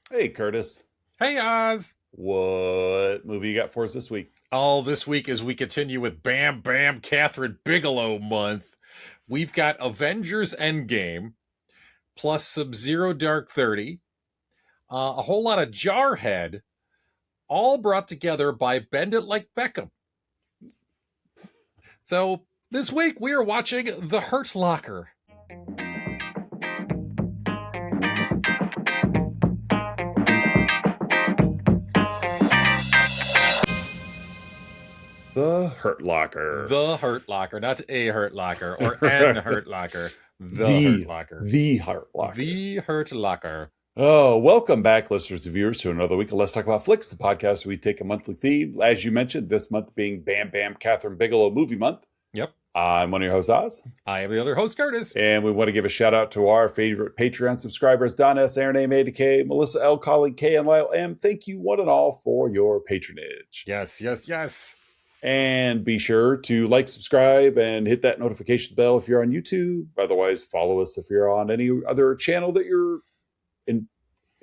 Hey, Curtis. Hey Oz! What movie you got for us this week? All this week as we continue with Bam Bam Kathryn Bigelow month, we've got Avengers Endgame plus Sub-Zero Dark 30, a whole lot of Jarhead, all brought together by Bend It Like Beckham. So this week we are watching The Hurt Locker. The Hurt Locker. The Hurt Locker, not a Hurt Locker or an Hurt Locker. The Hurt Locker. The Hurt Locker. The Hurt Locker. Oh, welcome back, listeners and viewers, to another week of Let's Talk About Flicks, the podcast where we take a monthly theme. As you mentioned, this month being Bam Bam Kathryn Bigelow Movie Month. Yep. I'm one of your hosts, Oz. I am the other host, Curtis. And we want to give a shout out to our favorite Patreon subscribers, Don S., Aaron A., May K, Melissa L., Colin K., and Lyle M. Thank you one and all for your patronage. Yes, yes, yes. And be sure to like, subscribe, and hit that notification bell if you're on YouTube. Otherwise, follow us if you're on any other channel that you're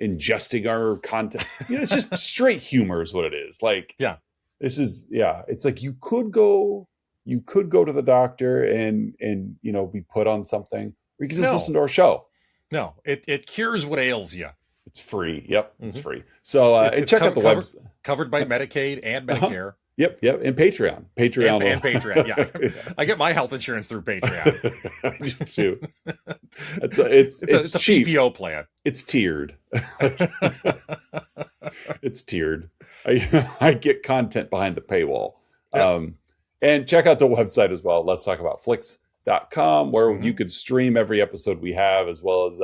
ingesting our content. It's just straight humor is what it is. Like, yeah, it's like you could go to the doctor and be put on something, or you can just listen to our show. No, it cures what ails you. It's free. Yep, it's free. So and check out the website. Covered by Medicaid and Medicare. Yep, and Patreon. And Patreon, yeah. I get my health insurance through Patreon. I do too. It's a cheap. PPO plan. It's tiered. It's tiered. I get content behind the paywall. Yep. And check out the website as well. Let's talk about flicks.com, where you could stream every episode we have, as well as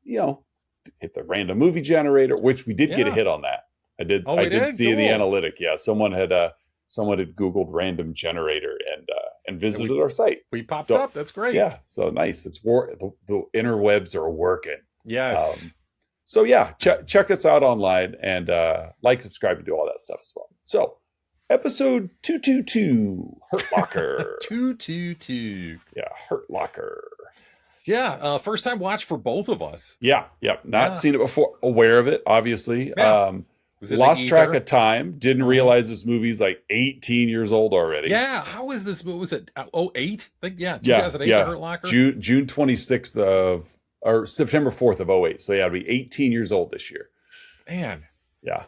hit the random movie generator, which we did get a hit on that. I did. Oh, I did see the analytic. Yeah, someone had Googled random generator and visited our site. We popped up. That's great. Yeah, so nice. It's the interwebs are working. Yes. So yeah, check us out online and like, subscribe, and do all that stuff as well. So episode 222, Hurt Locker. 222. Yeah, Hurt Locker. Yeah, first time watch for both of us. Yeah. Not seen it before. Aware of it, obviously. Yeah. Lost track of time. Didn't realize this movie's like 18 years old already. Yeah. How is this? What was it? 08? I think, 2008, The Hurt Locker? June 26th or September 4th of 08. So yeah, it'll be 18 years old this year. Man. Yeah.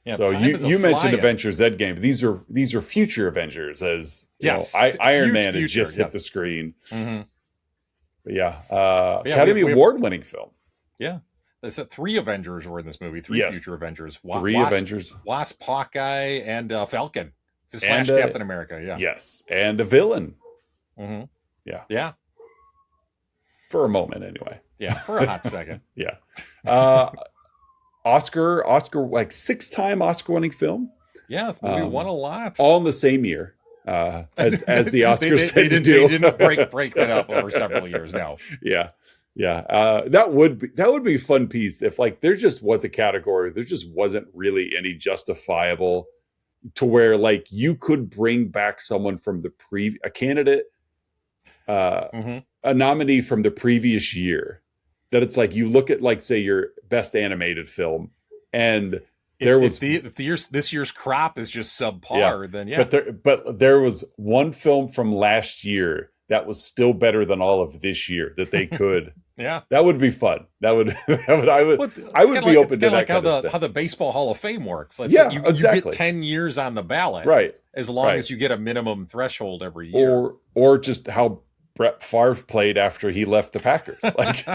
Yeah, so you mentioned Avengers Endgame. These are future Avengers, as Iron Man had just hit the screen. Mm-hmm. But Academy Award winning film. Yeah. They said 3 Avengers were in this movie. Future Avengers. Avengers. Wasp, Hawkeye, and Falcon. / Captain America, yeah. Yes. And a villain. Mm-hmm. Yeah. Yeah. For a moment, anyway. Yeah, for a hot second. Yeah. Oscar, like 6-time Oscar-winning film. Yeah, this movie won a lot. All in the same year. As the Oscars they didn't break that up over several years. No. Yeah. That would be a fun piece if like there just was a category, there just wasn't really any justifiable to where like you could bring back someone from a candidate, a nominee from the previous year. That it's like you look at like say your best animated film, and if this year's crop is just subpar, then yeah. But there was one film from last year that was still better than all of this year that they could. Yeah, that would be fun. I would be open to that kind of stuff. How the Baseball Hall of Fame works. Exactly. You get 10 years on the ballot, right? As long as you get a minimum threshold every year, or just how Brett Favre played after he left the Packers. Like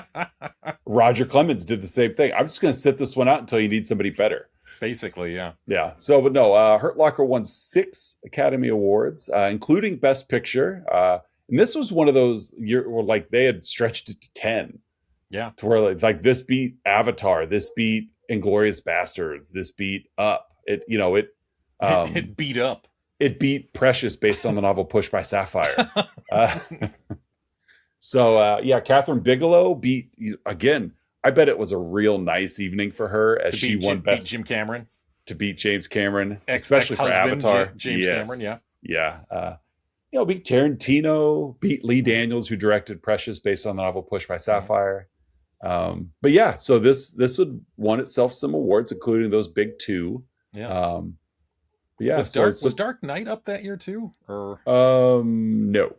Roger Clemens did the same thing. I'm just going to sit this one out until you need somebody better. Basically, yeah. Yeah. So, but no, Hurt Locker won 6 Academy Awards, including Best Picture. And this was one of those years where like they had stretched it to 10. Yeah. To where like this beat Avatar, this beat Inglourious Bastards, this beat Up. It beat Up. It beat Precious based on the novel Push by Sapphire. Kathryn Bigelow beat, again, I bet it was a real nice evening for her as she won Best. Jim Cameron. To beat James Cameron, especially for Avatar. James Cameron, yeah. Yeah. Beat Tarantino, beat Lee Daniels, who directed Precious based on the novel Push by Sapphire. But yeah, so this would won itself some awards, including those big two. Yeah. Yeah. Was Dark Knight up that year too, or no.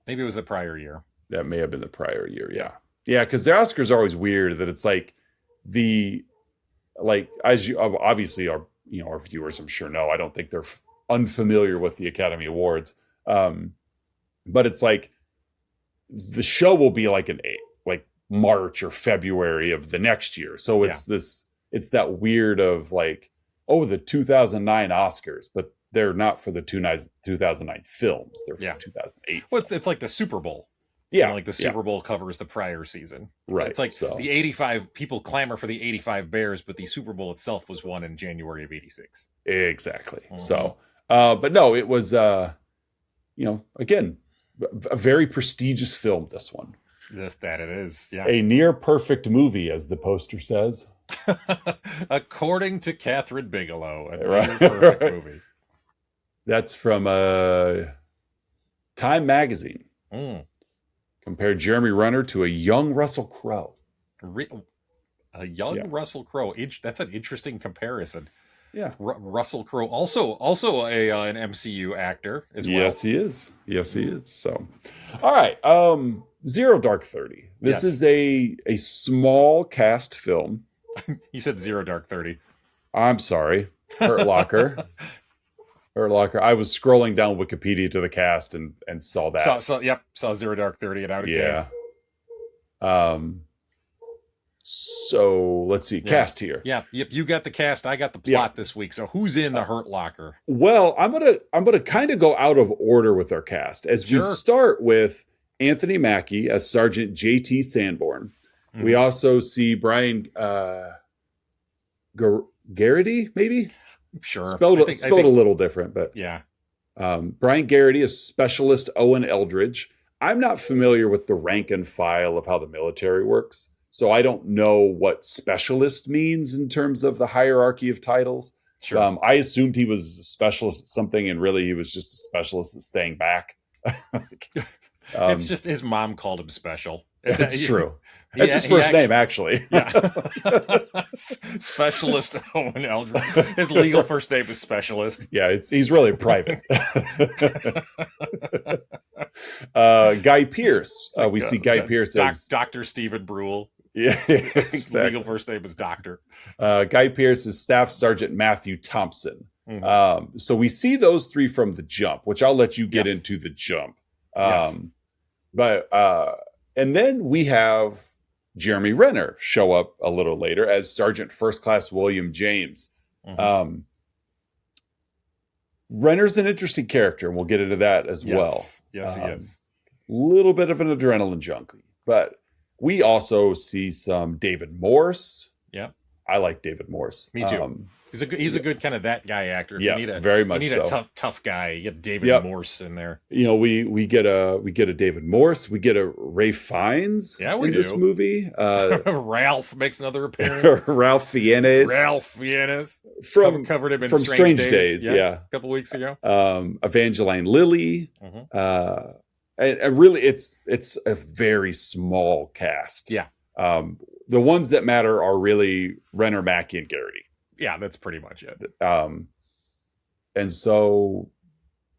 maybe it was the prior year? That may have been the prior year. Yeah. Yeah, because the Oscars are always weird. That it's like as you obviously our viewers, I'm sure know. I don't think they're unfamiliar with the Academy Awards, but it's like the show will be like like March or February of the next year. So it's it's that weird of like, oh, the 2009 Oscars, but they're not for the 2009 films. They're for 2008. Well, it's like the Super Bowl. Yeah. Like the Super Bowl covers the prior season. Right. It's like the 85 people clamor for the 85 Bears, but the Super Bowl itself was won in January of 86. Exactly. Mm-hmm. So, but no, it was, again, a very prestigious film, this one. That it is. Yeah. A near perfect movie, as the poster says. According to Kathryn Bigelow, a near perfect movie. That's from Time Magazine. Compared Jeremy Renner to a young Russell Crowe. A young Russell Crowe. That's an interesting comparison. Yeah. Russell Crowe, also an MCU actor as well. Yes, he is. So, all right. Zero Dark 30. This is a small cast film. You said Zero Dark 30. I'm sorry. Hurt Locker. I was scrolling down Wikipedia to the cast and saw that. Saw Zero Dark 30 and out it came. So let's see, cast here. Yep. You got the cast. I got the plot this week. So who's in the Hurt Locker? Well, I'm gonna kind of go out of order with our cast as we start with Anthony Mackie as Sergeant J.T. Sanborn. Mm-hmm. We also see Brian Geraghty, maybe. Sure. Spelled a little different, but yeah. Brian Geraghty is Specialist Owen Eldridge. I'm not familiar with the rank and file of how the military works, so I don't know what specialist means in terms of the hierarchy of titles. Sure. I assumed he was a specialist at something, and really he was just a specialist at staying back. It's just his mom called him special. That's true. That's his first name, actually. Yeah. Specialist Owen Eldridge. His legal first name is Specialist. Yeah, he's really private. Guy Pearce. We see Guy Pearce as Dr. Stephen Brule. Yeah, exactly. His legal first name is Doctor. Guy Pearce is Staff Sergeant Matthew Thompson. Mm-hmm. So we see those three from the jump, which I'll let you get into the jump. And then we have Jeremy Renner show up a little later as Sergeant First Class William James. Mm-hmm. Renner's an interesting character, and we'll get into that as well. Yes, he is. A little bit of an adrenaline junkie, but we also see some David Morse. Yeah, I like David Morse. Me too. He's a good kind of that guy actor. If very much. You need a tough guy. You get David Morse in there. We get a David Morse. We get a Ray Fiennes. In this movie. Ralph makes another appearance. Ralph Fiennes from covered him in Strange Days. A couple weeks ago. Evangeline Lilly. Mm-hmm. And really, it's a very small cast. Yeah. The ones that matter are really Renner, Mackie, and Geraghty. Yeah, that's pretty much it. And so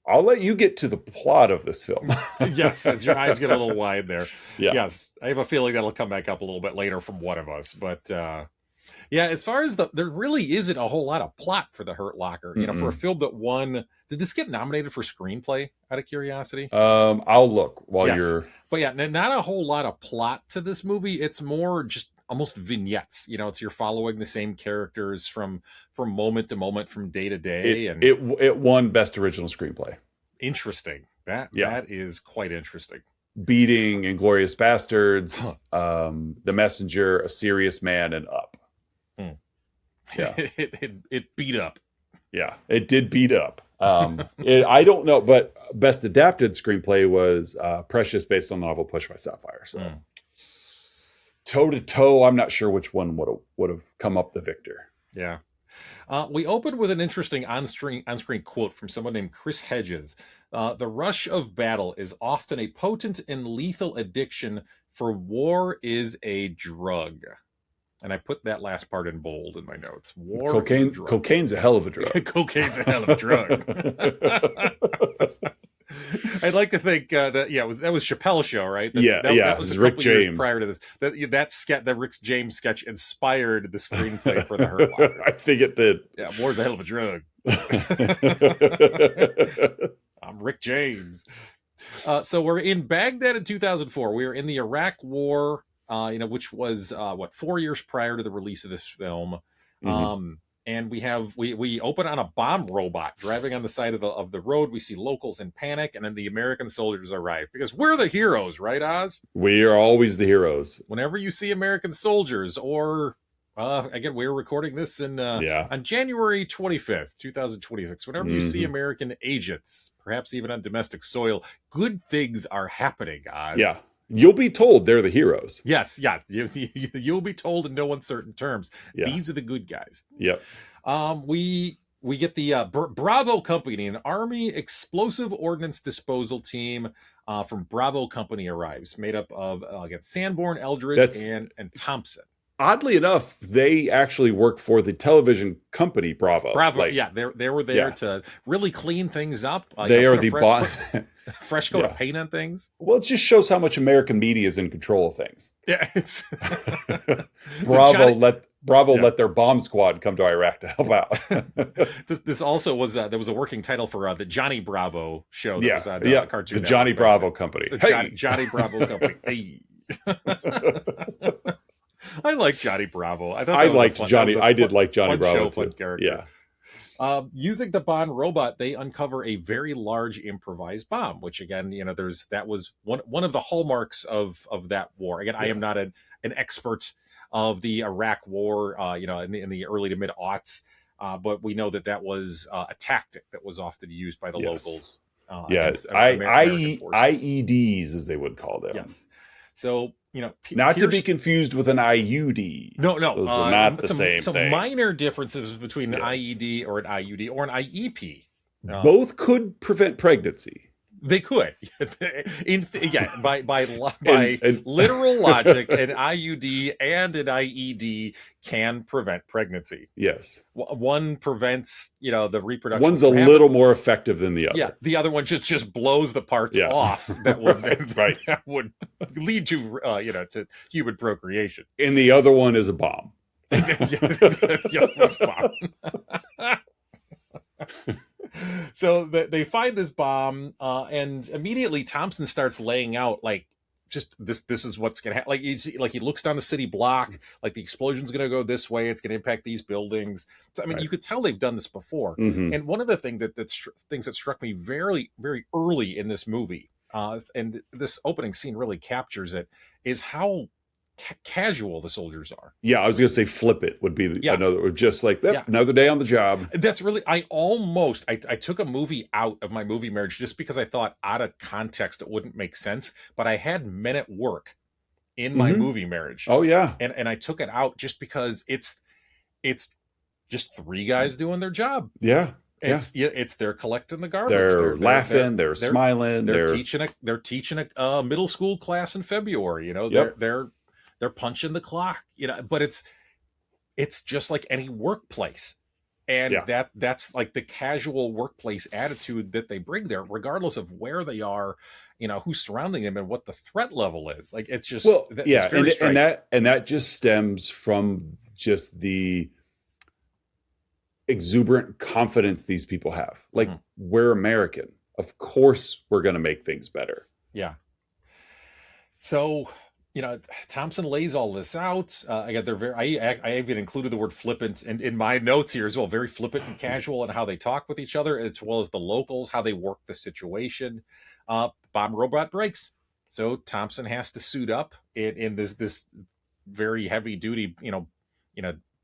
I'll let you get to the plot of this film. Yes, as your eyes get a little wide there. Yeah. Yes, I have a feeling that'll come back up a little bit later from one of us. But as far as there really isn't a whole lot of plot for the Hurt Locker. You know, for a film that won. Did this get nominated for screenplay? Out of curiosity, I'll look while you're. But yeah, not a whole lot of plot to this movie. It's more just almost vignettes. You know, it's you're following the same characters from moment to moment, from day to day, and it won Best Original Screenplay. Interesting. That is quite interesting. Beating Inglourious Bastards, The Messenger, A Serious Man, and Up. Yeah, it beat up. Yeah, it did beat up. I don't know, but Best Adapted Screenplay was Precious, based on the novel Push by Sapphire. So toe to toe, I'm not sure which one would have come up the victor. Yeah. We opened with an interesting on-screen quote from someone named Chris Hedges. The rush of battle is often a potent and lethal addiction For war is a drug. And I put that last part in bold in my notes. War is a drug. Cocaine's a hell of a drug. Cocaine's a hell of a drug. I'd like to think that that was Chappelle's show, right? That was Rick James prior to this. That Rick James sketch inspired the screenplay for The Hurt Locker. I think it did. Yeah, war's a hell of a drug. I'm Rick James. So we're in Baghdad in 2004. We are in the Iraq War, which was 4 years prior to the release of this film. Mm-hmm. And we open on a bomb robot driving on the side of the road. We see locals in panic, and then the American soldiers arrive because we're the heroes, right, Oz? We are always the heroes. Whenever you see American soldiers, or again, we're recording this on January 25th, 2026. Whenever you see American agents, perhaps even on domestic soil, good things are happening, Oz. Yeah. You'll be told they're the heroes. Yes, yeah. You'll be told in no uncertain terms. Yeah. These are the good guys. Yep. We get the Bravo Company, an Army Explosive Ordnance Disposal team from Bravo Company arrives, made up of Sanborn, Eldridge, and Thompson. Oddly enough, they actually work for the television company Bravo. They were there to really clean things up. They are the fresh coat of paint on things. Well, it just shows how much American media is in control of things. Yeah, it's Bravo let their bomb squad come to Iraq to help out. This also was there was a working title for the Johnny Bravo show that was on Cartoon the Johnny Bravo Company. Johnny Bravo Company. Hey. I like Johnny Bravo. I liked Johnny. I did like Johnny Bravo too. Fun character. Yeah. Using the bomb robot, they uncover a very large improvised bomb, which again, that was one of the hallmarks of that war. Again, I am not an expert of the Iraq War, in the early to mid aughts, but we know that was a tactic that was often used by the locals. IEDs, as they would call them. Yes. So, not to be confused with an IUD. No. Those are not the same thing. Some minor differances between an IED or an IUD or an IEP. Both could prevent pregnancy. They could. By literal logic, an IUD and an IED can prevent pregnancy. Yes. One prevents, the reproduction. One's a little more effective than the other. Yeah. The other one just blows the parts off that would lead to to human procreation. And the other one is a bomb. It's a bomb. So they find this bomb, and immediately Thompson starts laying out just this is what's gonna happen. He looks down the city block, the explosion's gonna go this way. It's gonna impact these buildings. So, you could tell they've done this before. Mm-hmm. And one of the things that struck me very, very early in this movie, and this opening scene really captures it, is how casual the soldiers are. Yeah, I was gonna say flippant would be another, just another day on the job. That's really, I took a movie out of my movie marriage just because I thought out of context it wouldn't make sense, but I had Men at Work in my movie marriage. Oh yeah. And I took it out just because it's just three guys doing their job. Yeah. It's they're collecting the garbage. They're laughing. They're smiling. They're teaching a middle school class in February. They're punching the clock, but it's just like any workplace. And that's the casual workplace attitude that they bring there, regardless of where they are, who's surrounding them and what the threat level is. It's just, and that just stems from just the exuberant confidence these people have. We're American. Of course we're going to make things better. Yeah. So, Thompson lays all this out. I even included the word flippant in my notes here as well. Very flippant and casual in how they talk with each other, as well as the locals, how they work the situation. Bomb robot breaks, so Thompson has to suit up in this very heavy duty,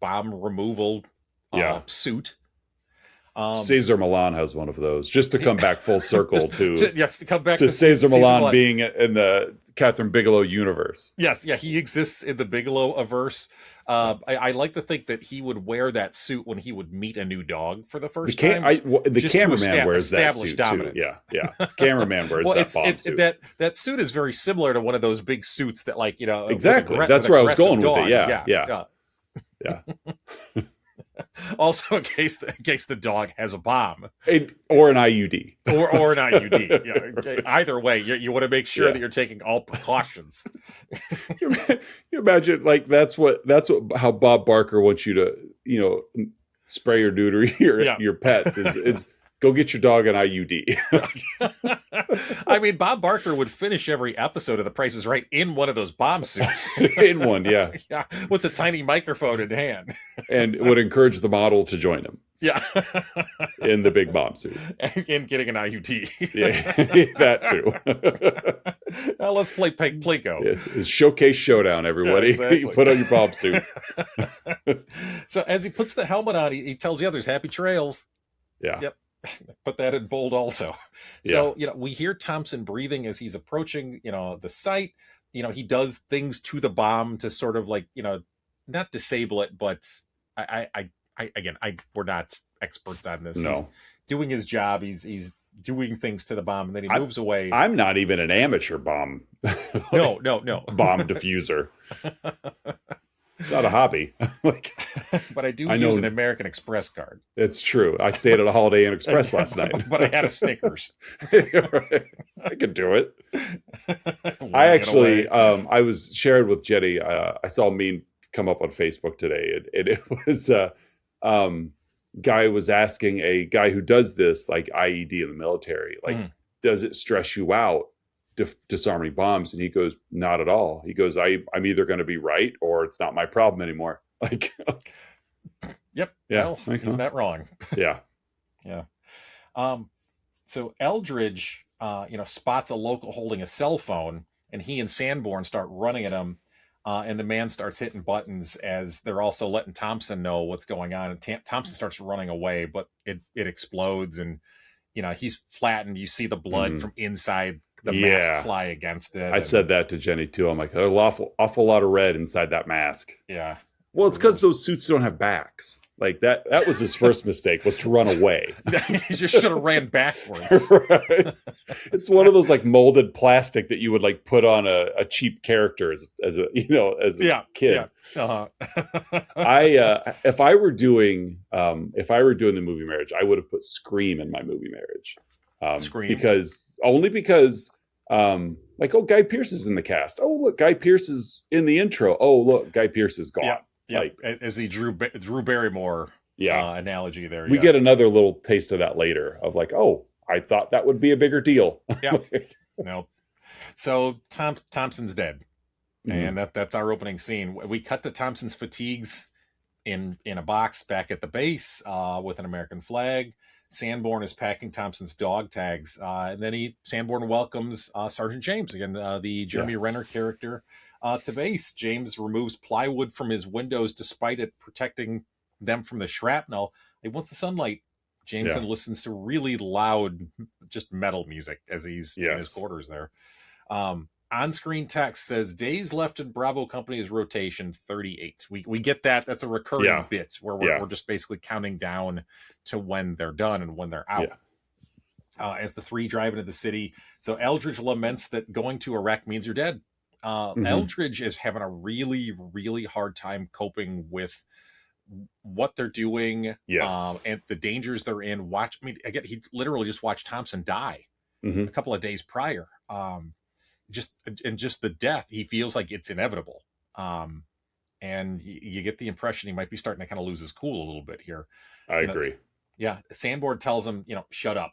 bomb removal suit. Cesar Millan has one of those, just to come back full circle to come back to Cesar Millan being in the Kathryn Bigelow universe. Yes, he exists in the Bigelow averse. I like to think that he would wear that suit when he would meet a new dog for the first time. The cameraman wears that suit dominance. too. Yeah. Cameraman wears that bomb suit. That suit is very similar to one of those big suits that, like, exactly. That's where I was going with it. Yeah. Also, in case the dog has a bomb or an IUD, or an IUD. Yeah. Either way, you want to make sure that you're taking all precautions. you imagine, like, that's how Bob Barker wants you to, spray or neuter your pets is go get your dog an IUD. I mean, Bob Barker would finish every episode of The Price is Right in one of those bomb suits. In one, yeah, with the tiny microphone in hand, and would encourage the model to join him. Yeah, in the big bomb suit and getting an IUD. Yeah, that too. Now let's play Plinko. It's Showcase Showdown, everybody. Yeah, exactly. You put on your bomb suit. So as he puts the helmet on, he tells the others, "Happy trails." Yeah. Yep. Put that in bold also. So, we hear Thompson breathing as he's approaching, the site. He does things to the bomb to sort of, like, not disable it, but we're not experts on this. No. He's doing his job. He's doing things to the bomb, and then he moves away. I'm not even an amateur bomb. No. Bomb diffuser. It's not a hobby. But I use an American Express card. It's true. I stayed at a Holiday Inn Express last night. But I had a Snickers. Right. I could do it. I actually, I was shared with Jenny. I saw a meme come up on Facebook today, and it was guy was asking a guy who does this, like IED in the military, like, does it stress you out disarming bombs? And he goes, not at all. He goes, I'm either going to be right or it's not my problem anymore. Like, yep. Yeah. Well, he's not wrong. Yeah. Yeah. So Eldridge, spots a local holding a cell phone, and he and Sanborn start running at him. And the man starts hitting buttons as they're also letting Thompson know what's going on. And Thompson starts running away, but it explodes, and he's flattened. You see the blood from inside the mask fly against it. I said that to Jenny too. I'm like, there's an awful lot of red inside that mask. Yeah. Well, it's because those suits don't have backs. Like that was his first mistake, was to run away. He just should have ran backwards. Right. It's one of those, like, molded plastic that you would, like, put on a cheap character as a kid. Yeah. If I were doing the movie Marriage, I would have put Scream in my movie Marriage. Scream. Because Guy Pearce is in the cast. Oh, look, Guy Pearce is in the intro. Oh, look, Guy Pearce is gone. Yeah. Yeah, like, as the Drew Barrymore analogy there. We get another little taste of that later, of like, oh, I thought that would be a bigger deal. Yeah. No. So Thompson's dead. And that's our opening scene. We cut to Thompson's fatigues in a box back at the base with an American flag. Sanborn is packing Thompson's dog tags. And then Sanborn welcomes Sergeant James, again, the Jeremy Renner character, to base. James removes plywood from his windows despite it protecting them from the shrapnel. Once the sunlight, Jameson listens to really loud, just metal music as he's in his quarters there. On-screen text says, days left in Bravo Company's rotation, 38. We get that. That's a recurring bit where we're just basically counting down to when they're done and when they're out. As the three drive into the city. So Eldridge laments that going to Iraq means you're dead. Eldridge is having a really, really hard time coping with what they're doing, and the dangers they're in. He literally just watched Thompson die a couple of days prior. Just the death, he feels like it's inevitable. And you get the impression he might be starting to kind of lose his cool a little bit here. I agree. Yeah, Sanborn tells him, shut up.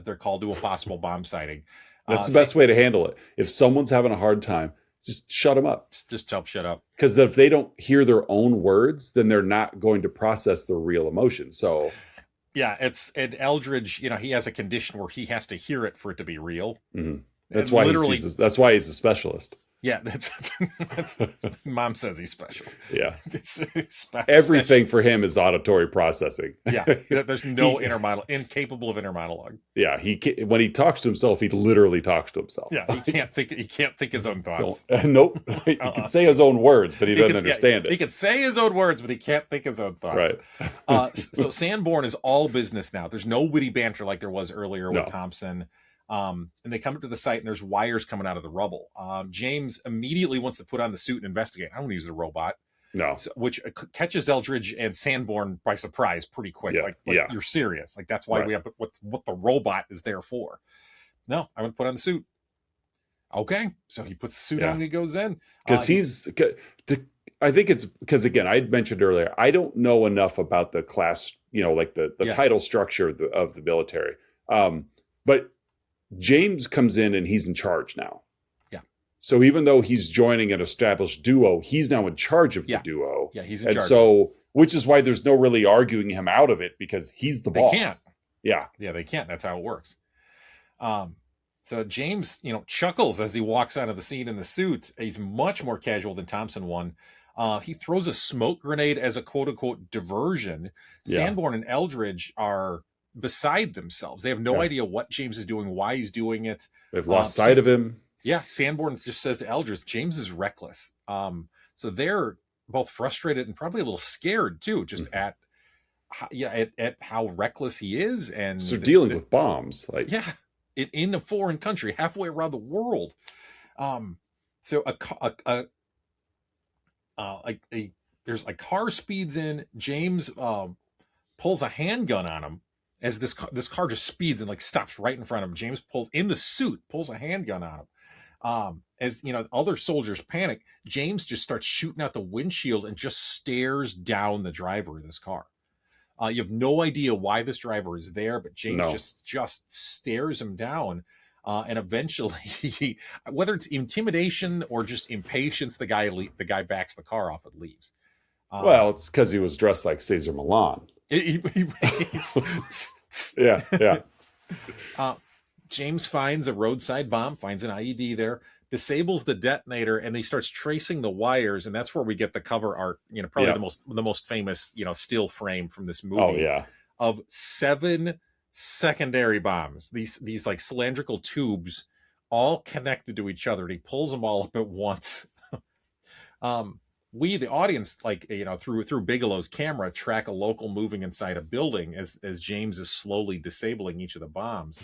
They're called to a possible bomb sighting. That's the best way to handle it. If someone's having a hard time, just shut them up. Just tell them shut up. Because if they don't hear their own words, then they're not going to process their real emotions. So, yeah, and Eldridge, he has a condition where he has to hear it for it to be real. That's why he's a specialist. Yeah, that's mom says he's special. Yeah. It's Everything for him is auditory processing. Yeah, there's no inner monologue, incapable of inner monologue. Yeah, when he talks to himself, he literally talks to himself. Yeah, he can't think. He can't think his own thoughts. So, nope. He can say his own words, but he doesn't understand it. He can say his own words, but he can't think his own thoughts. Right. So Sanborn is all business now. There's no witty banter like there was earlier with Thompson. And they come up to the site and there's wires coming out of the rubble. James immediately wants to put on the suit and investigate. I don't want to use the robot. No. Which catches Eldridge and Sanborn by surprise pretty quick. Yeah. Like you're serious. Like that's why we have what the robot is there for. No, I'm going to put on the suit. Okay. So he puts the suit on and he goes in. Because I think it's because, again, I had mentioned earlier, I don't know enough about the class, like the title structure of the military. But James comes in and he's in charge now. Yeah. So even though he's joining an established duo, he's now in charge of the duo. Yeah, he's in charge. So, which is why there's no really arguing him out of it, because he's the boss. They can't. Yeah. Yeah, they can't. That's how it works. So James, chuckles as he walks out of the scene in the suit. He's much more casual than Thompson one. He throws a smoke grenade as a quote unquote diversion. Yeah. Sanborn and Eldridge are beside themselves. They have no idea what James is doing, why he's doing it. They've lost sight of him. Yeah, Sanborn just says to Eldridge, James is reckless. So they're both frustrated and probably a little scared too, just at how reckless he is. And so dealing with bombs, in a foreign country, halfway around the world. So there's a car speeds in. James pulls a handgun on him as this car just speeds and stops right in front of him. James pulls a handgun on him. As other soldiers panic, James just starts shooting out the windshield and just stares down the driver of this car. You have no idea why this driver is there, but James just stares him down. And eventually, whether it's intimidation or just impatience, the guy backs the car off and leaves. Well, it's because he was dressed like Caesar Milan. Yeah. James finds a roadside bomb, finds an IED there, disables the detonator, and he starts tracing the wires, and that's where we get the cover art. Probably the most famous, still frame from this movie. Oh yeah, of 7 secondary bombs. These like cylindrical tubes, all connected to each other. And he pulls them all up at once. We, the audience, through Bigelow's camera, track a local moving inside a building as James is slowly disabling each of the bombs.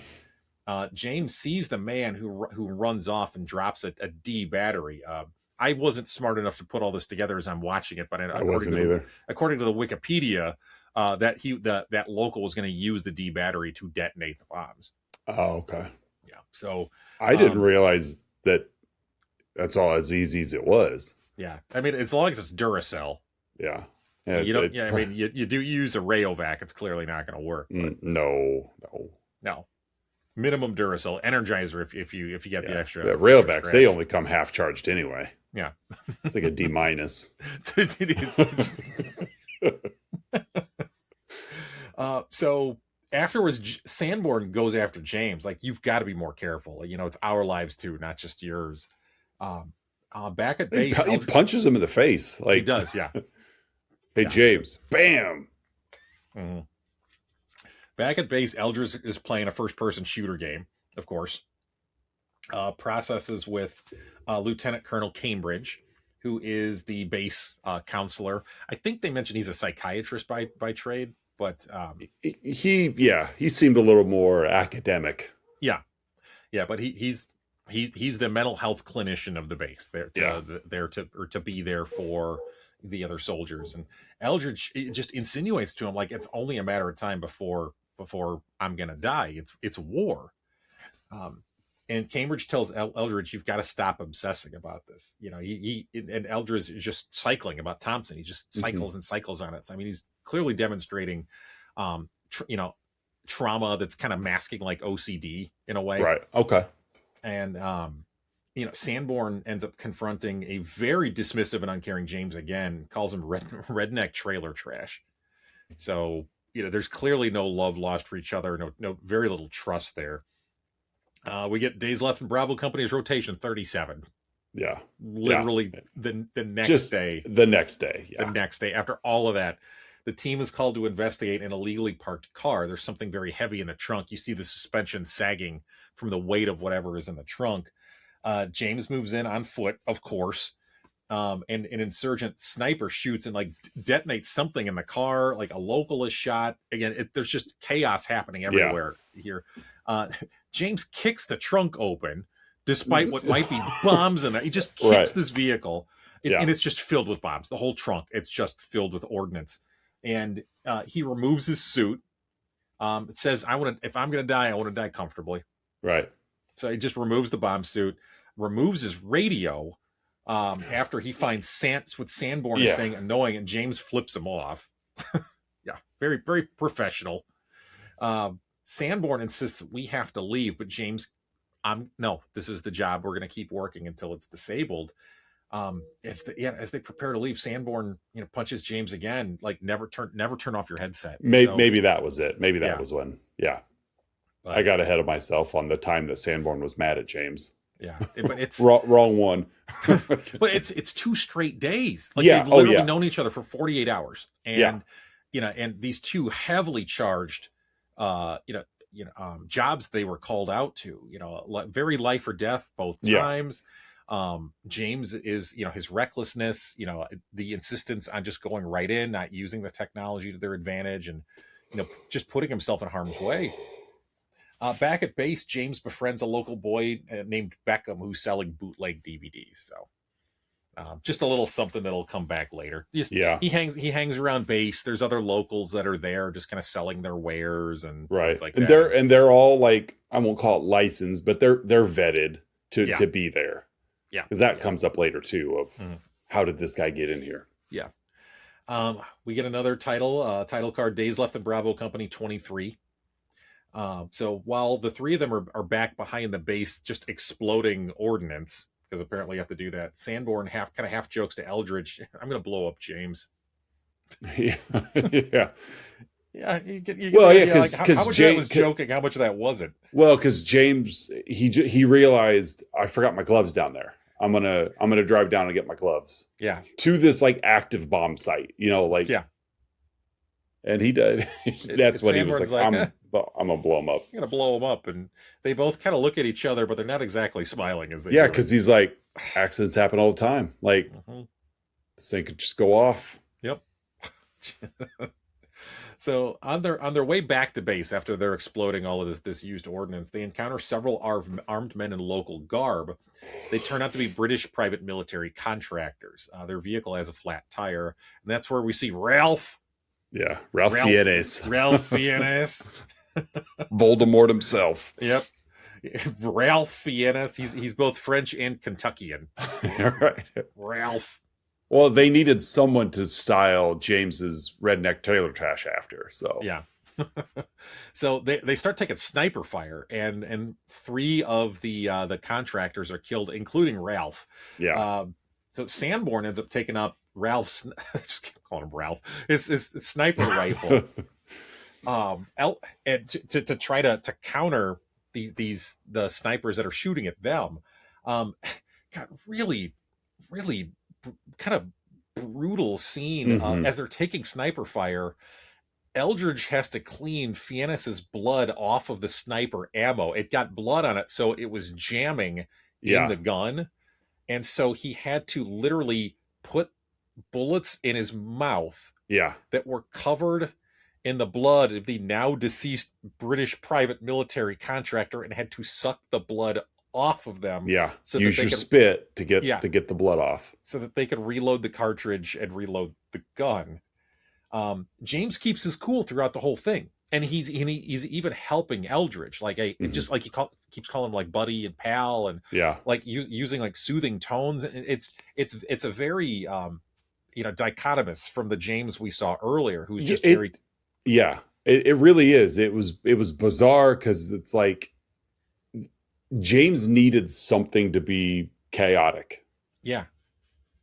James sees the man who runs off and drops a D battery. I wasn't smart enough to put all this together as I'm watching it, but I wasn't either. According to the Wikipedia, that local was going to use the D battery to detonate the bombs. Oh, okay. Yeah. So I didn't realize that that's all as easy as it was. Yeah. I mean, as long as it's Duracell. Yeah. You don't. Yeah. I mean, you do use a Rayovac. It's clearly not going to work. No. Minimum Duracell Energizer if you get the extra. The Rayovacs, they only come half charged anyway. Yeah. It's like a D minus. It is. So afterwards, Sanborn goes after James. You've got to be more careful. It's our lives too, not just yours. Back at base, he punches him in the face. He does, yeah. Hey, James, bam. Mm-hmm. Back at base, Eldridge is playing a first-person shooter game, of course. Processes with Lieutenant Colonel Cambridge, who is the base counselor. I think they mentioned he's a psychiatrist by trade, but he seemed a little more academic. Yeah, but he's the mental health clinician of the base. To be there for the other soldiers. And Eldridge just insinuates to him it's only a matter of time before I'm gonna die. It's war. And Cambridge tells Eldridge, you've got to stop obsessing about this. And Eldridge is just cycling about Thompson. He just cycles and cycles on it. So, I mean, he's clearly demonstrating, trauma that's kind of masking OCD in a way. Right. Okay. And, Sanborn ends up confronting a very dismissive and uncaring James again, calls him redneck trailer trash. So, there's clearly no love lost for each other. No, very little trust there. We get days left in Bravo Company's rotation 37. Yeah. Literally the next day. The next day. Yeah. The next day, after all of that, the team is called to investigate an illegally parked car. There's something very heavy in the trunk. You see the suspension sagging from the weight of whatever is in the trunk. James moves in on foot, of course. And an insurgent sniper shoots and like detonates something in the car. Like a local is shot. Again, there's just chaos happening everywhere here. James kicks the trunk open, despite what might be bombs in there. He just kicks this vehicle, and it's just filled with bombs. The whole trunk, it's just filled with ordnance. And he removes his suit. It says, if I'm going to die, I want to die comfortably. Right. So he just removes the bomb suit, removes his radio. After he finds what Sanborn is saying annoying, and James flips him off. Very, very professional. Sanborn insists that we have to leave, but James, no, this is the job. We're going to keep working until it's disabled. As they prepare to leave, Sanborn, punches James again, like never turn off your headset. Maybe that was it. Maybe that was when. Yeah, but I got ahead of myself on the time that Sanborn was mad at James. Yeah, but it's wrong one. But it's 2 straight days. Like they've literally known each other for 48 hours, and and these 2 heavily charged, jobs they were called out to. Very life or death both times. James is, his recklessness, the insistence on just going right in, not using the technology to their advantage, and just putting himself in harm's way. Back at base, James befriends a local boy named Beckham who's selling bootleg DVDs. So just a little something that'll come back later. He hangs around base. There's other locals that are there just kind of selling their wares and things like that. They're all like, I won't call it licensed, but they're vetted to be there. Yeah. Because that comes up later too of how did this guy get in here? Yeah. We get another title card, Days Left in Bravo Company 23. So while the 3 of them are back behind the base, just exploding ordnance, because apparently you have to do that, Sanborn half jokes to Eldridge, "I'm going to blow up James." Yeah. Yeah. Because how much of that was joking? How much of that wasn't? Well, because James, he realized, I forgot my gloves down there. I'm gonna drive down and get my gloves. Yeah. To this like active bomb site, And he did. That's what Sanborn's he was like. I'm gonna blow him up. I'm gonna blow him up, and they both kind of look at each other, but they're not exactly smiling as they. Yeah, because he's like, accidents happen all the time. Like, this thing could just go off. Yep. So on their way back to base after they're exploding all of this used ordnance, they encounter several armed men in local garb. They turn out to be British private military contractors. Their vehicle has a flat tire, and that's where we see Ralph. Yeah, Ralph Fiennes. Ralph Fiennes. Voldemort himself. Yep. Ralph Fiennes. He's both French and Kentuckian. Right. Ralph. Well, they needed someone to style James's redneck trailer trash after. So yeah. So they start taking sniper fire, and 3 of the contractors are killed, including Ralph. Yeah. So Sanborn ends up taking up Ralph's, just keep calling him Ralph, his sniper rifle, and to try to counter the snipers that are shooting at them. God, really kind of brutal scene. As they're taking sniper fire, Eldridge has to clean Fiennes's blood off of the sniper ammo. It got blood on it, so it was jamming in the gun, and so he had to literally put bullets in his mouth that were covered in the blood of the now deceased British private military contractor, and had to suck the blood off of them. So use your spit to get the blood off, so that they could reload the cartridge and reload the gun. James keeps his cool throughout the whole thing, and he's even helping Eldridge, like just like keeps calling him like buddy and pal, and like using like soothing tones. And it's a very dichotomous from the James we saw earlier, who's just very it really is. It was bizarre because it's like James needed something to be chaotic.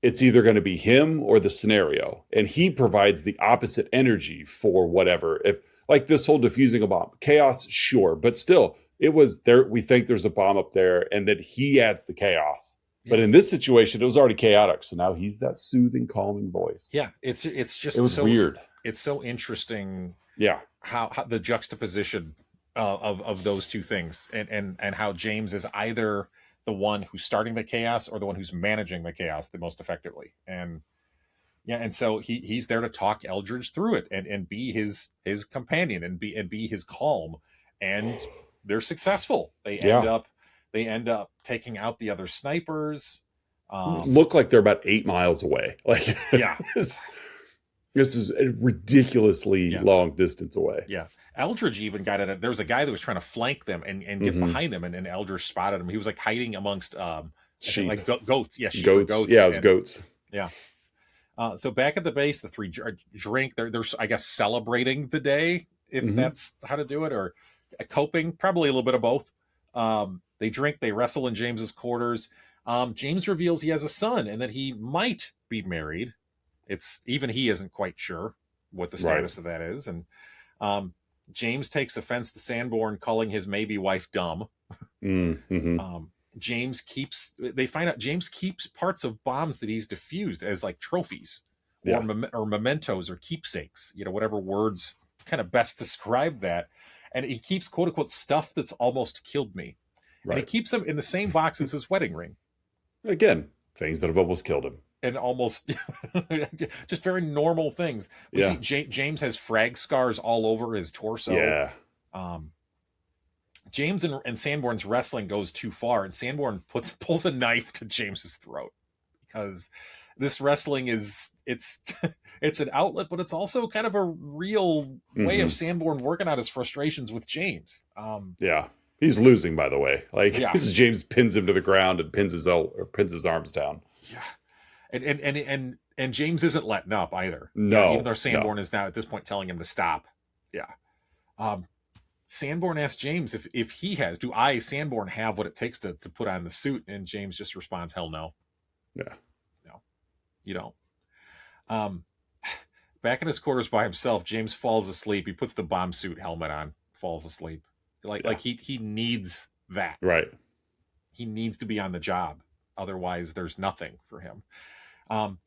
It's either going to be him or the scenario, and he provides the opposite energy for whatever. If like this whole defusing a bomb, chaos, sure, but still, it was there. We think there's a bomb up there, and that he adds the chaos But in this situation, it was already chaotic. So now he's that soothing, calming voice. Yeah, it's just it was so weird. It's so interesting. Yeah, how the juxtaposition of those two things, and how James is either the one who's starting the chaos or the one who's managing the chaos the most effectively. And yeah, and so he's there to talk Eldridge through it and be his companion and be his calm, and they're successful. They end up taking out the other snipers. Look like they're about 8 miles away. Like, yeah, this is a ridiculously long distance away. Yeah. Eldridge even got in. There was a guy that was trying to flank them and get behind him, and Eldridge spotted him. He was like hiding amongst sheep, like goats. Yeah, sheep goats. Yeah, it was goats. Yeah. So back at the base, the three drink. They're I guess celebrating the day, if that's how to do it, or coping. Probably a little bit of both. They drink. They wrestle in James's quarters. James reveals he has a son and that he might be married. It's even he isn't quite sure what the status of that is, and James takes offense to Sanborn calling his maybe wife dumb. They find out James keeps parts of bombs that he's defused as like trophies or mementos or keepsakes, whatever words kind of best describe that. And he keeps quote unquote stuff that's almost killed me. Right. And he keeps them in the same box as his wedding ring. Again, things that have almost killed him. And almost just very normal things. We see James has frag scars all over his torso. Yeah. James and Sanborn's wrestling goes too far, and Sanborn pulls a knife to James's throat, because this wrestling it's an outlet, but it's also kind of a real way of Sanborn working out his frustrations with James. He's losing, by the way. Like, this is James pins him to the ground and pins his arms down. Yeah. And James isn't letting up either. No, even though Sanborn is now at this point telling him to stop. Yeah. Sanborn asks James if he has, Sanborn, have what it takes to put on the suit? And James just responds, hell no. Yeah. No, you don't. Back in his quarters by himself, James falls asleep. He puts the bomb suit helmet on, falls asleep. Like he needs that. Right. He needs to be on the job. Otherwise, there's nothing for him.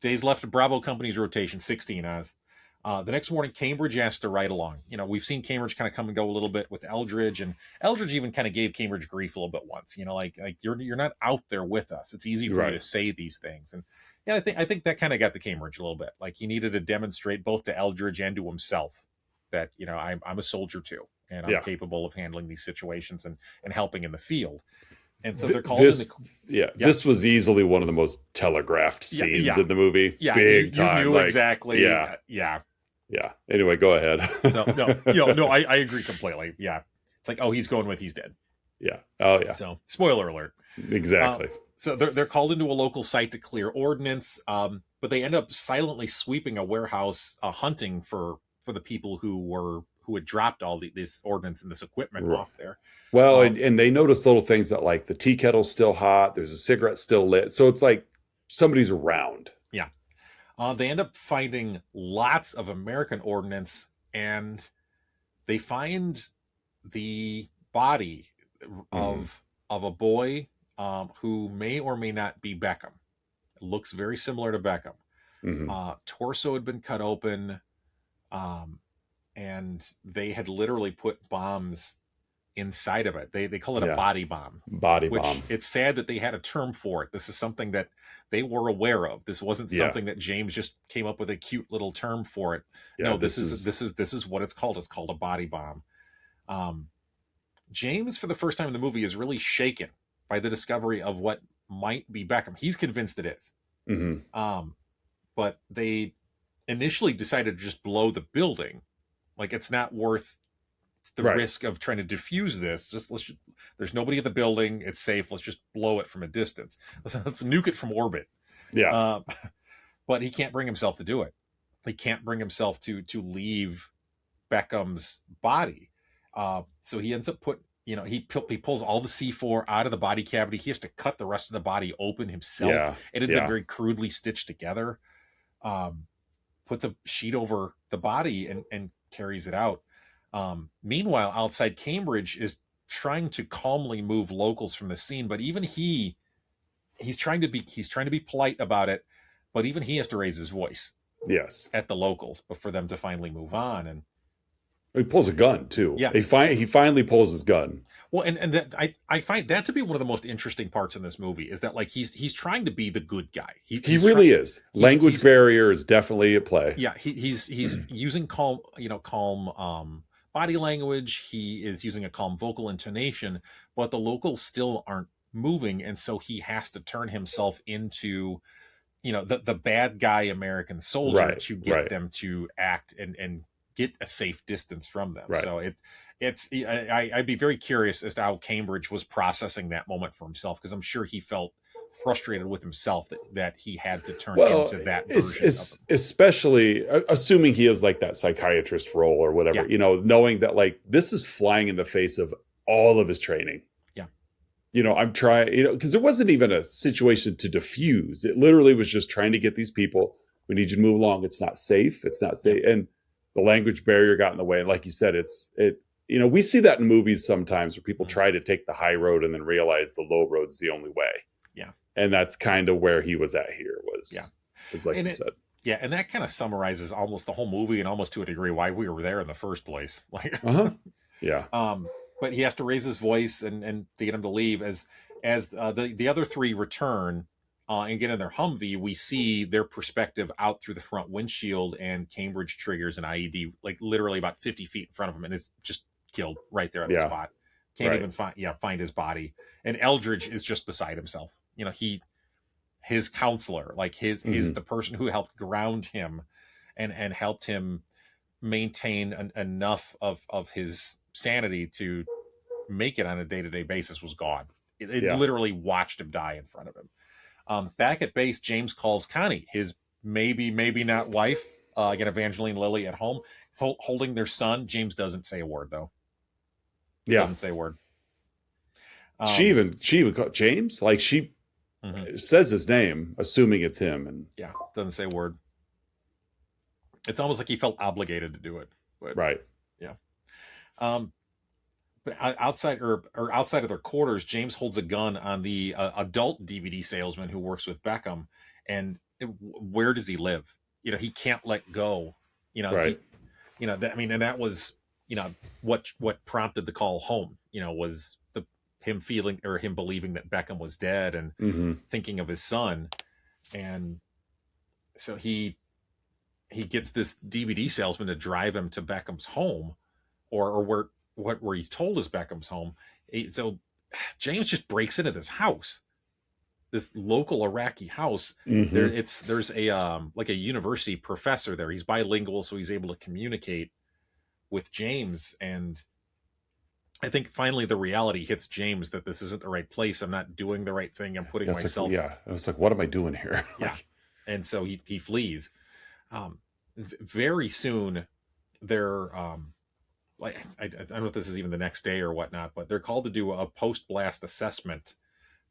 Days left of Bravo Company's rotation, 16 as. The next morning, Cambridge asked to ride along. We've seen Cambridge kind of come and go a little bit with Eldridge, and Eldridge even kind of gave Cambridge grief a little bit once. Like you're not out there with us. It's easy for you to say these things, and I think that kind of got to Cambridge a little bit. Like, he needed to demonstrate both to Eldridge and to himself that I'm a soldier too, and I'm capable of handling these situations and helping in the field. And so they're called this was easily one of the most telegraphed scenes in the movie. Yeah, big time. You knew exactly. Yeah. Anyway, go ahead. So no, I agree completely. Yeah. It's like, he's going with he's dead. Yeah. Oh yeah. So spoiler alert. Exactly. So they're called into a local site to clear ordnance, but they end up silently sweeping a warehouse, hunting for the people who had dropped all this ordnance and this equipment off there. Well, and they notice little things that, like, the tea kettle's still hot, there's a cigarette still lit, so it's like somebody's around. Yeah. They end up finding lots of American ordnance, and they find the body of a boy who may or may not be Beckham. It looks very similar to Beckham. Torso had been cut open, and they had literally put bombs inside of it. They call it a body bomb. Bomb. It's sad that they had a term for it. This is something that they were aware of. This wasn't something that James just came up with a cute little term for it. No, this is what it's called. It's called a body bomb. James, for the first time in the movie, is really shaken by the discovery of what might be Beckham. He's convinced it is. But they initially decided to just blow the building. Like, it's not worth the risk of trying to defuse this. There's nobody at the building. It's safe. Let's just blow it from a distance. Let's nuke it from orbit. Yeah. But he can't bring himself to do it. He can't bring himself to leave Beckham's body. So he ends up he pulls all the C4 out of the body cavity. He has to cut the rest of the body open himself. Yeah. It had been very crudely stitched together. Puts a sheet over the body and carries it out. Meanwhile, outside, Cambridge is trying to calmly move locals from the scene, but even he he's trying to be polite about it, but even he has to raise his voice. Yes. At the locals, but for them to finally move on. And he pulls a gun too. Yeah. He finally pulls his gun. Well, and that I find that to be one of the most interesting parts in this movie is that like he's trying to be the good guy. He really is. Language barrier is definitely at play. Yeah, he's using calm body language. He is using a calm vocal intonation, but the locals still aren't moving, and so he has to turn himself into the bad guy American soldier to get them to act and get a safe distance from them. Right. So I'd be very curious as to how Cambridge was processing that moment for himself, because I'm sure he felt frustrated with himself that he had to turn into that version. Especially assuming he is like that psychiatrist role or whatever, knowing that like this is flying in the face of all of his training. I'm trying, because it wasn't even a situation to defuse. It literally was just trying to get these people. We need you to move along. It's not safe. It's not safe. And the language barrier got in the way. And like you said, we see that in movies sometimes where people try to take the high road and then realize the low road's the only way. Yeah. And that's kind of where he was at here was like you said. Yeah. And that kind of summarizes almost the whole movie and almost to a degree why we were there in the first place. Like, yeah. But he has to raise his voice and to get him to leave. As the other three return and get in their Humvee, we see their perspective out through the front windshield, and Cambridge triggers an IED like literally about 50 feet in front of him and is just killed right there on the spot. Can't even find his body. And Eldridge is just beside himself. His counselor, like his the person who helped ground him and helped him maintain enough of his sanity to make it on a day-to-day basis was gone. It literally watched him die in front of him. Back at base, James calls Connie, his maybe not wife, again, Evangeline Lilly at home. He's holding their son. James doesn't say a word though. Doesn't say a word. She even called James, like she says his name, assuming it's him, and doesn't say a word. It's almost like he felt obligated to do it. But, right. Yeah. But outside of their quarters, James holds a gun on the adult DVD salesman who works with Beckham. And where does he live? He can't let go. Right. And that was, what prompted the call home. Was him feeling or him believing that Beckham was dead and thinking of his son, and so he gets this DVD salesman to drive him to Beckham's home, or where he's told is Beckham's home. So James just breaks into this house, this local Iraqi house. There's a like a university professor there. He's bilingual, so he's able to communicate with James. And I think finally the reality hits James that this isn't the right place. I'm not doing the right thing. I'm putting myself. I was like, what am I doing here? And so he flees. Very soon they're like, I don't know if this is even the next day or whatnot, but they're called to do a post-blast assessment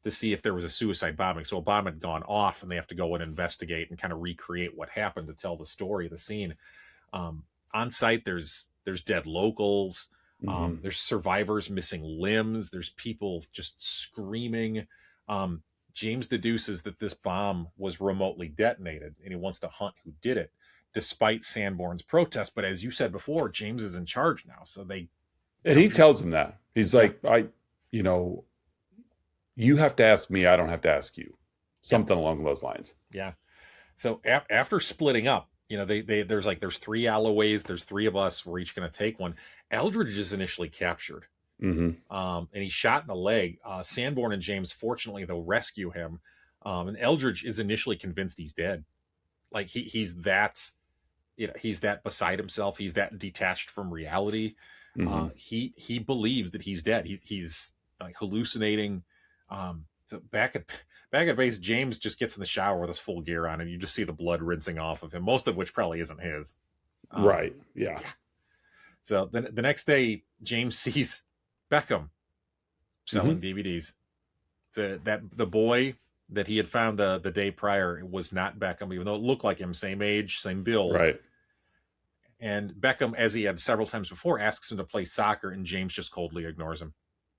to see if there was a suicide bombing. So a bomb had gone off and they have to go and investigate and kind of recreate what happened to tell the story of the scene. On site, there's dead locals. There's survivors missing limbs. There's people just screaming. James deduces that this bomb was remotely detonated, and he wants to hunt who did it, despite Sanborn's protest. But as you said before, James is in charge now, so he tells him that. He's like, you have to ask me, I don't have to ask you. Something along those lines. Yeah. So after splitting up, there's 3 alloways, there's 3 of us, we're each going to take one. Eldridge is initially captured. And he's shot in the leg. Sanborn and James, fortunately, they'll rescue him. And Eldridge is initially convinced he's dead. Like he's that beside himself. He's that detached from reality. He believes that he's dead. He's like hallucinating. So back at base, James just gets in the shower with his full gear on, and you just see the blood rinsing off of him, most of which probably isn't his. Right. Yeah. So the next day, James sees Beckham selling DVDs. So the boy that he had found the day prior was not Beckham, even though it looked like him, same age, same build. Right. And Beckham, as he had several times before, asks him to play soccer, and James just coldly ignores him.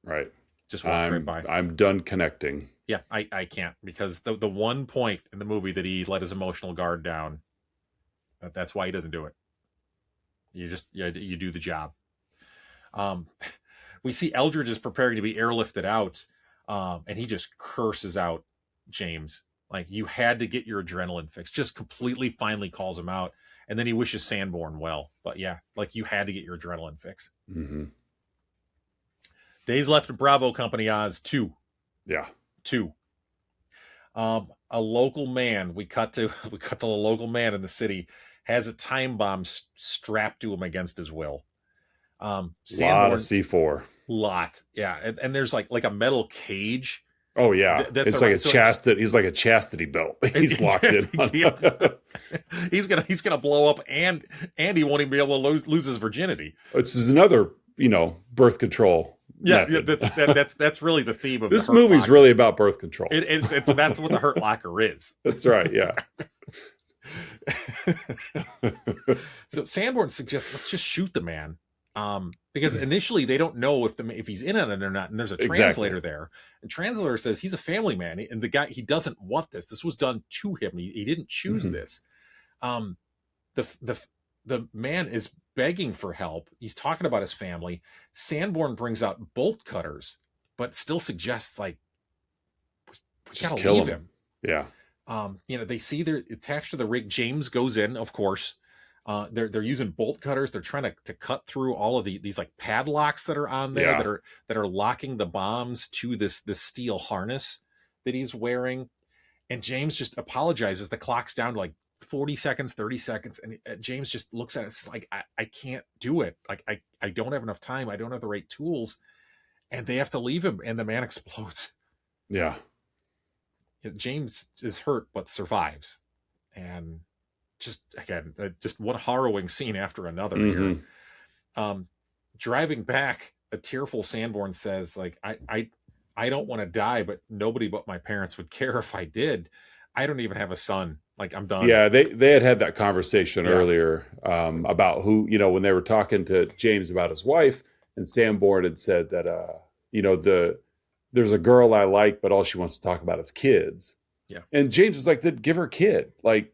Right. Just walks right by. I'm done connecting. Yeah, I can't, because the one point in the movie that he let his emotional guard down, that's why he doesn't do it. You do the job. We see Eldridge is preparing to be airlifted out, and he just curses out James. Like, you had to get your adrenaline fix. Just completely finally calls him out. And then he wishes Sanborn well. But yeah, like, you had to get your adrenaline fix. Mm-hmm. Days left of Bravo Company Oz 2. Yeah. 2. A local man, we cut to the local man in the city, has a time bomb strapped to him against his will. Sanborn, lot of C4. Lot. Yeah. And there's like a metal cage. Oh yeah, it's like he's like a chastity belt. He's locked in. He's gonna blow up, and he won't even be able to lose his virginity. This is another, birth control. Yeah, that's really the theme of this movie's Locker. Really about birth control. It's that's what the Hurt Locker is. That's right. Yeah. So Sanborn suggests, let's just shoot the man. Because initially they don't know if he's in on it or not, and there's a translator there. And translator says he's a family man, and the guy, he doesn't want this. This was done to him. He didn't choose this. The man is begging for help. He's talking about his family. Sanborn brings out bolt cutters, but still suggests, like, we gotta leave him. Yeah. They see they're attached to the rig. James goes in, of course. They're using bolt cutters. They're trying to cut through all of these like padlocks that are on there that are locking the bombs to this steel harness that he's wearing. And James just apologizes. The clock's down to like 40 seconds, 30 seconds. And James just looks at it. It's like, I can't do it. Like, I don't have enough time. I don't have the right tools. And they have to leave him. And the man explodes. Yeah. James is hurt, but survives. And just, again, just one harrowing scene after another here. Driving back, a tearful Sanborn says, like, I don't want to die, but nobody but my parents would care if I did. I don't even have a son. Like, I'm done. Yeah, they had that conversation earlier about who, when they were talking to James about his wife, and Sanborn had said that, there's a girl I like, but all she wants to talk about is kids. Yeah. And James is like, give her a kid. Like,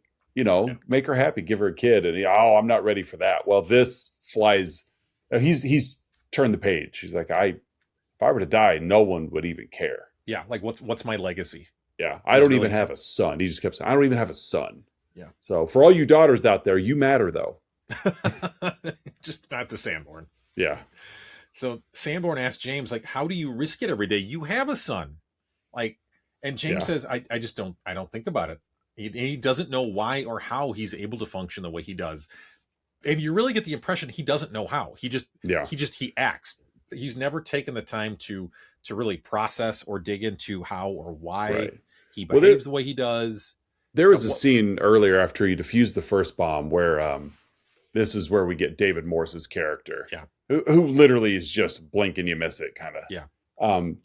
make her happy, give her a kid. And I'm not ready for that. Well, this flies. He's turned the page. He's like, if I were to die, no one would even care. Yeah. Like, what's my legacy? Yeah. I don't even have a son. He just kept saying, I don't even have a son. Yeah. So for all you daughters out there, you matter though. Just not to Sanborn. Yeah. So Sanborn asked James, like, how do you risk it every day? You have a son. Like, and James says, I don't think about it. He doesn't know why or how he's able to function the way he does. And you really get the impression he doesn't know how. He acts. He's never taken the time to really process or dig into how or why he behaves the way he does. There was a scene earlier after he defused the first bomb where this is where we get David Morse's character. Yeah. Who literally is just blink and you miss it kind of. Yeah.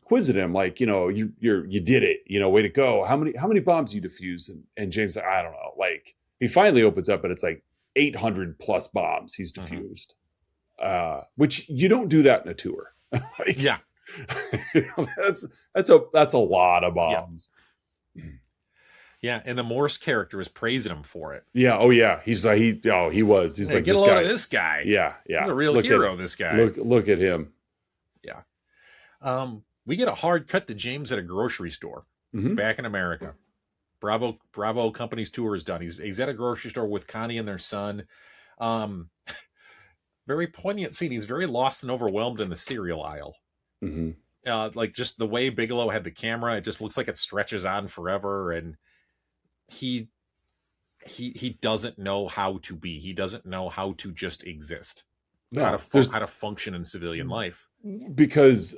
Quizzed him, like, you did it, way to go. How many bombs you defuse? And James said, I don't know. Like, he finally opens up and it's like 800 plus bombs he's defused. Which you don't do that in a tour. Like, yeah. That's a lot of bombs. Yeah, and the Morse character is praising him for it. Yeah, oh yeah. He's like He's like, get a load of this guy. Yeah. He's a real hero, this guy. Look at him. Yeah. We get a hard cut to James at a grocery store back in America. Bravo Company's tour is done. He's at a grocery store with Connie and their son. Very poignant scene. He's very lost and overwhelmed in the cereal aisle. Like, just the way Bigelow had the camera, it just looks like it stretches on forever, and he doesn't know how to be. He doesn't know how to just exist. No, how to function in civilian life. Because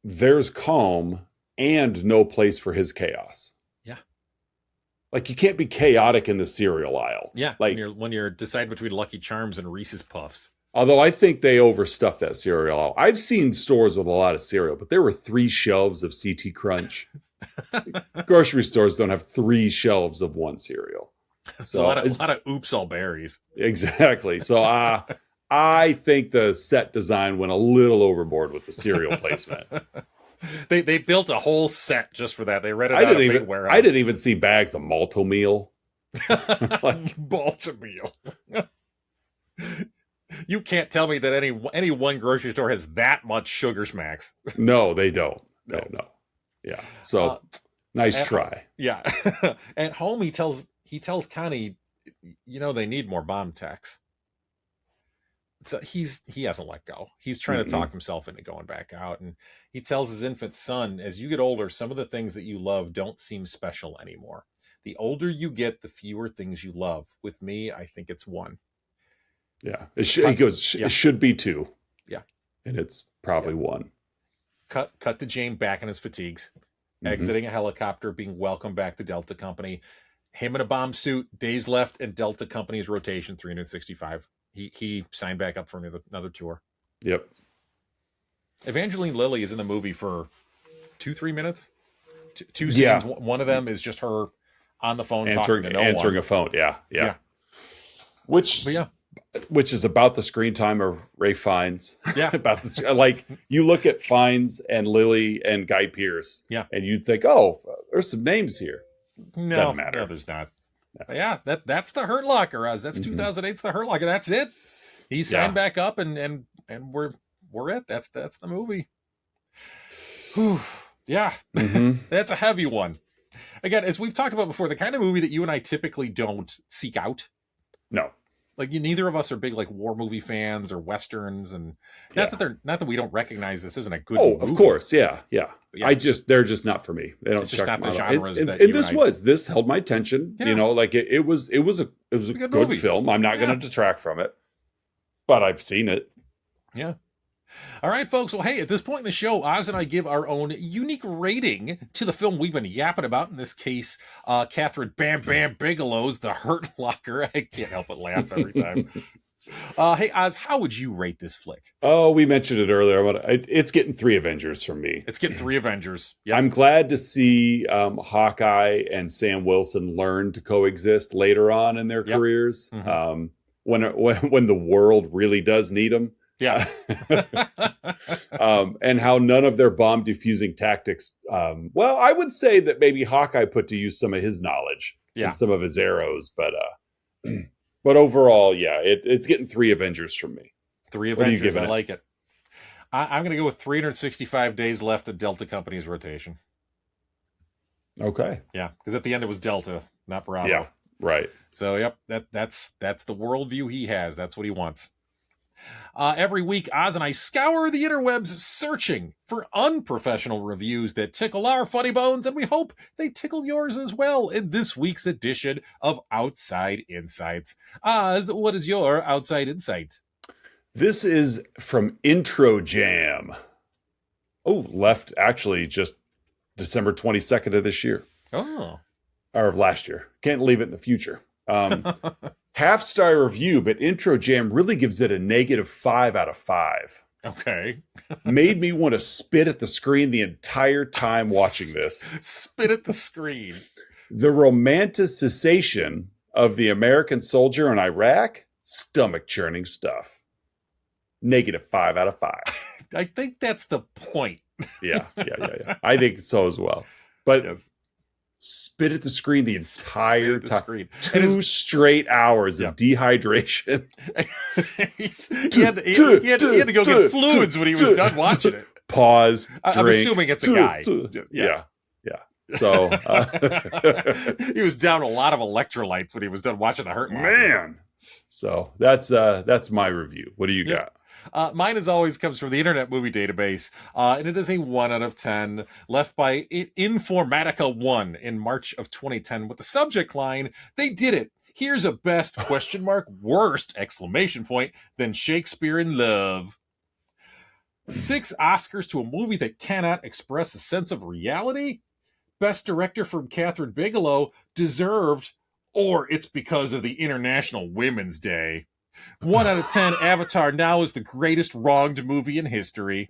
there's calm and no place for his chaos. Yeah. Like, you can't be chaotic in the cereal aisle. Yeah. Like, when you're deciding between Lucky Charms and Reese's Puffs. Although I think they overstuffed that cereal aisle. I've seen stores with a lot of cereal, but there were 3 shelves of CT Crunch. Grocery stores don't have 3 shelves of one cereal. So a lot of oops all berries. Exactly. So I think the set design went a little overboard with the cereal placement. They built a whole set just for that. They rented out a big warehouse. I didn't even see bags of malto meal. Malto meal. You can't tell me that any one grocery store has that much Sugar Smacks. No, they don't. No. Yeah. So nice try. Yeah. At home, he tells Connie, they need more bomb techs. So he hasn't let go. He's trying to talk himself into going back out. And he tells his infant son, as you get older, some of the things that you love don't seem special anymore. The older you get, the fewer things you love. With me, I think it's one. Yeah. He goes, it should be two. Yeah. And it's probably one. Cut to Jane back in his fatigues, exiting a helicopter, being welcomed back to Delta Company. Him in a bomb suit, days left, and Delta Company's rotation 365. He signed back up for another tour. Yep. Evangeline Lilly is in the movie for 2-3 minutes. Two scenes. Yeah. One of them is just her on the phone answering a phone. Yeah. Which is about the screen time of Ray Fiennes. Yeah. About this, like you look at Fiennes and Lilly and Guy Pearce. Yeah. And you'd think, oh, there's some names here. No, doesn't matter. No, there's not. No. Yeah, that's the Hurt Locker, Oz. That's 2008's the Hurt Locker. That's it. He signed back up, and we're it. That's the movie. Whew. Yeah, that's a heavy one. Again, as we've talked about before, the kind of movie that you and I typically don't seek out. No. Like neither of us are big like war movie fans or westerns, and not that we don't recognize this isn't a good movie. Of course, yeah. They're just not for me. They don't. It's just not the genres and this held my attention. Yeah. Like it was a good film. I'm not going to detract from it, but I've seen it. Yeah. All right, folks. Well, hey, at this point in the show, Oz and I give our own unique rating to the film we've been yapping about. In this case, Kathryn Bam Bam Bigelow's The Hurt Locker. I can't help but laugh every time. Hey, Oz, how would you rate this flick? Oh, we mentioned it earlier. It's getting 3 Avengers from me. It's getting 3 Avengers. Yep. I'm glad to see Hawkeye and Sam Wilson learn to coexist later on in their careers. When the world really does need them. Yeah. And how none of their bomb defusing tactics. I would say that maybe Hawkeye put to use some of his knowledge and some of his arrows, but overall, it's getting 3 Avengers from me. 3 Avengers. I like it. I'm going to go with 365 days left of Delta Company's rotation. Okay. Yeah, because at the end it was Delta, not Bravo. Yeah, right. So, yep, that's the worldview he has. That's what he wants. Every week, Oz and I scour the interwebs searching for unprofessional reviews that tickle our funny bones, and we hope they tickle yours as well in this week's edition of Outside Insights. Oz, what is your Outside Insight? This is from Intro Jam. Oh, left actually just December 22nd of this year. Oh. Or of last year. Can't leave it in the future. Half-star review, but Intro Jam really gives it a -5 out of 5. Okay. Made me want to spit at the screen the entire time watching this. Spit at the screen. The romanticization of the American soldier in Iraq, stomach-churning stuff. -5 out of 5. I think that's the point. Yeah. I think so as well. But spit at the screen the entire time. 2 straight hours of dehydration. he had to go get fluids when he was done watching it. Pause. I'm assuming it's a guy. Yeah. So he was down a lot of electrolytes when he was done watching The Hurt Locker. Man. So that's my review. What do you got? Mine, as always, comes from the Internet Movie Database, and it is a 1 out of 10, left by Informatica 1 in March of 2010 with the subject line, "They did it. Here's a best ? Worst ! Than Shakespeare in Love." 6 Oscars to a movie that cannot express a sense of reality? Best Director from Kathryn Bigelow, deserved, or it's because of the International Women's Day. 1 out of 10, Avatar now is the greatest wronged movie in history.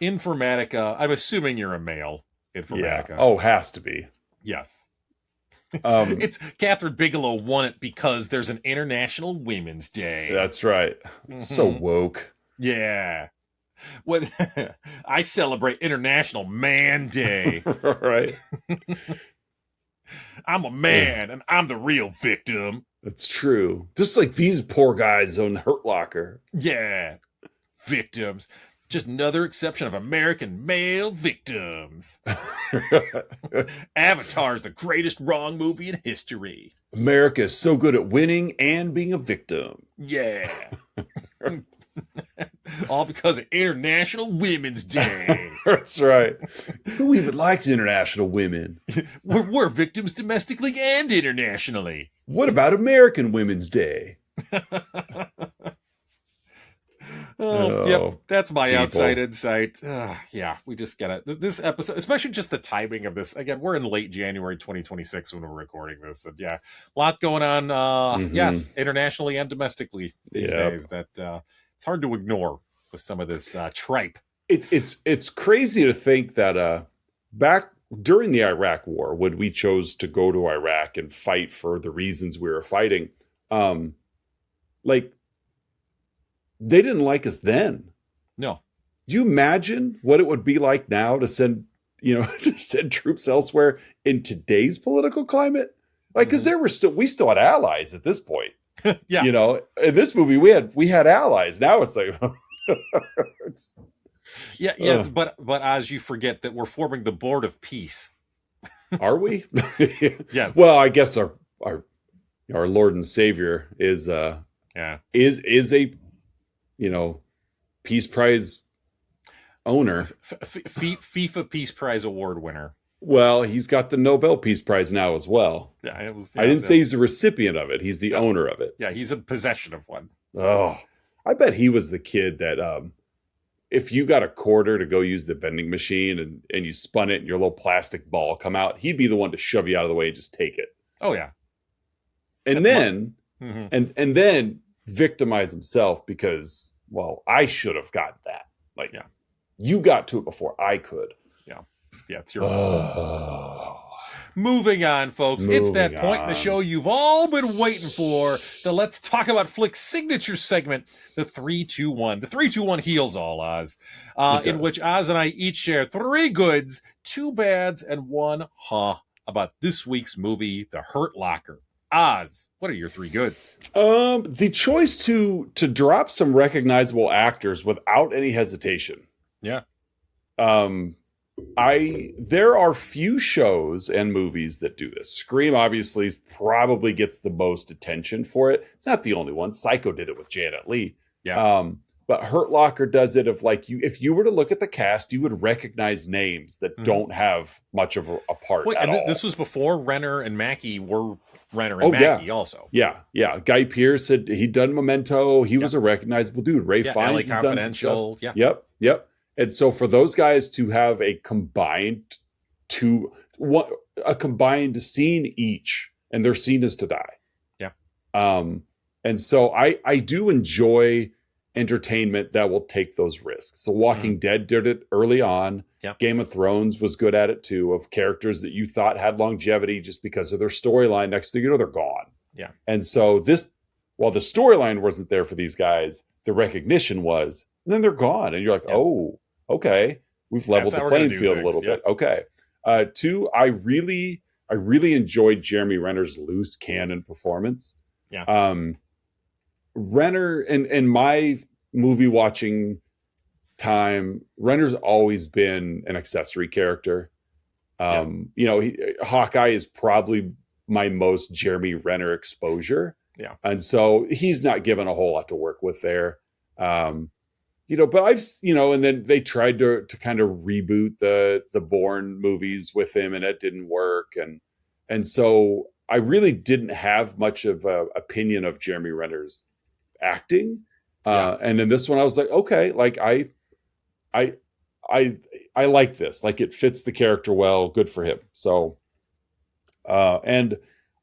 Informatica, I'm assuming you're a male. Informatica. Yeah. Oh, has to be. Yes. It's Kathryn Bigelow won it because there's an International Women's Day. That's right. So woke. Yeah. When I celebrate International Man Day. Right. I'm a man and I'm the real victim. That's true. Just like these poor guys on the Hurt Locker. Yeah. Victims. Just another exception of American male victims. Avatar's the greatest wrong movie in history. America is so good at winning and being a victim. Yeah. All because of International Women's Day. That's right. Who even likes international women? We're victims domestically and internationally. What about American Women's Day? Yep, that's my people. outside insight. Yeah, we just gotta, this episode, especially just the timing of this. Again, we're in late January 2026 when we're recording this, and yeah, a lot going on. Yes, internationally and domestically these days. That it's hard to ignore with some of this tripe. It's crazy to think that back during the Iraq War, when we chose to go to Iraq and fight for the reasons we were fighting, like, they didn't like us then. No. Do you imagine what it would be like now to send, to send troops elsewhere in today's political climate? Like, because we still had allies at this point. Yeah. In this movie we had allies. Now it's like, yes, but as you forget that we're forming the Board of Peace. Are we? Yes. Well, I guess our Lord and Savior is a Peace Prize owner. FIFA Peace Prize award winner. Well, he's got the Nobel Peace Prize now as well. Yeah, I didn't say he's the recipient of it. He's the owner of it. Yeah, he's in possession of one. Oh, I bet he was the kid that if you got a quarter to go use the vending machine and you spun it and your little plastic ball come out, he'd be the one to shove you out of the way and just take it. Oh, yeah. And and then victimize himself because, well, I should have got that. Like, you got to it before I could. Yeah, it's your Moving on, folks. It's that point in the show you've all been waiting for. The Let's Talk About Flicks signature segment, the 3-2-1. The 3-2-1 heals all, Oz. In which Oz and I each share 3 goods, 2 bads, and 1 about this week's movie, The Hurt Locker. Oz, what are your 3 goods? The choice to drop some recognizable actors without any hesitation. Yeah. There are few shows and movies that do this. Scream obviously probably gets the most attention for it. It's not the only one. Psycho did it with Janet Leigh. Yeah. But Hurt Locker does it if you were to look at the cast, you would recognize names that don't have much of a part at all. This was before Renner and Mackie were Renner and Mackie also. Yeah. Guy Pearce he'd done Memento. He was a recognizable dude. Ray Fiennes has done some stuff. Yeah. Yep. And so for those guys to have a combined scene each, and their scene is to die. Yeah. And so I do enjoy entertainment that will take those risks. So Walking Dead did it early on. Yeah. Game of Thrones was good at it too, of characters that you thought had longevity just because of their storyline. Next thing you know, they're gone. Yeah. And so while the storyline wasn't there for these guys, the recognition was, and then they're gone. And you're like, oh, okay, we've leveled the playing field a little bit. Okay. 2, I really enjoyed Jeremy Renner's loose cannon performance. Yeah. Renner, in my movie watching time, Renner's always been an accessory character. Hawkeye is probably my most Jeremy Renner exposure. Yeah. And so he's not given a whole lot to work with there. But I've, and then they tried to kind of reboot the Bourne movies with him, and it didn't work. And so I really didn't have much of an opinion of Jeremy Renner's acting. And in this one, I was like, okay, like I like this, like it fits the character well, good for him. So, and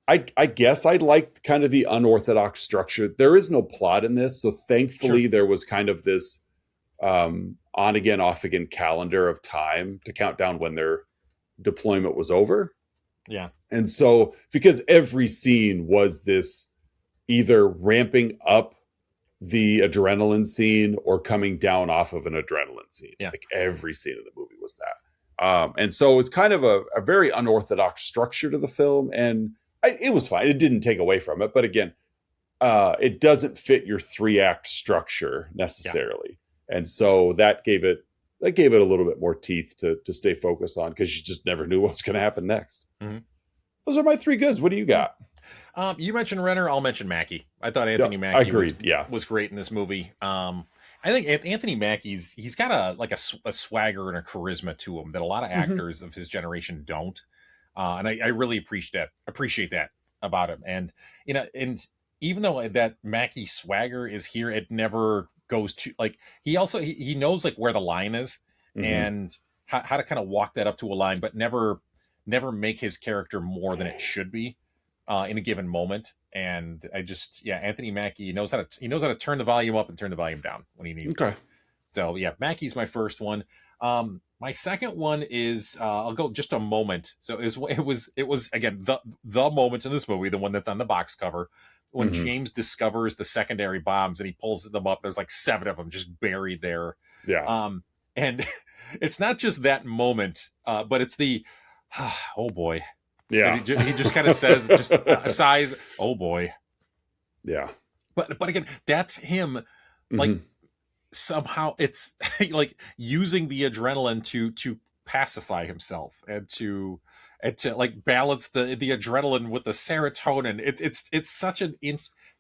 I guess I liked kind of the unorthodox structure. There is no plot in this. So thankfully there was kind of this, on again, off again calendar of time to count down when their deployment was over. Yeah. And so, because every scene was this either ramping up the adrenaline scene or coming down off of an adrenaline scene. Yeah. Like every scene in the movie was that. And so it's kind of a very unorthodox structure to the film. And it was fine. It didn't take away from it. But again, it doesn't fit your 3-act structure necessarily. Yeah. And so that gave it a little bit more teeth to stay focused on, because you just never knew what was going to happen next. Mm-hmm. Those are my 3 goods. What do you got? You mentioned Renner. I'll mention Mackie. I thought Anthony Mackie was great in this movie. I think Anthony Mackie's, he's got a swagger and a charisma to him that a lot of actors of his generation don't. And I really appreciate that about him. And, and even though that Mackie swagger is here, it never goes to, like, he knows like where the line is and how to kind of walk that up to a line, but never make his character more than it should be in a given moment. And Anthony Mackie knows how to turn the volume up and turn the volume down when he needs to. So yeah, Mackie's my first one. My second one is I'll go just a moment. So it was again the moment in this movie, the one that's on the box cover, when James discovers the secondary bombs and he pulls them up. There's like 7 of them just buried there. Yeah. And it's not just that moment, but it's the oh boy. Yeah. He just kind of says, just sighs, oh boy. Yeah. But again, that's him. Like somehow it's like using the adrenaline to pacify himself and to like balance the adrenaline with the serotonin. It's such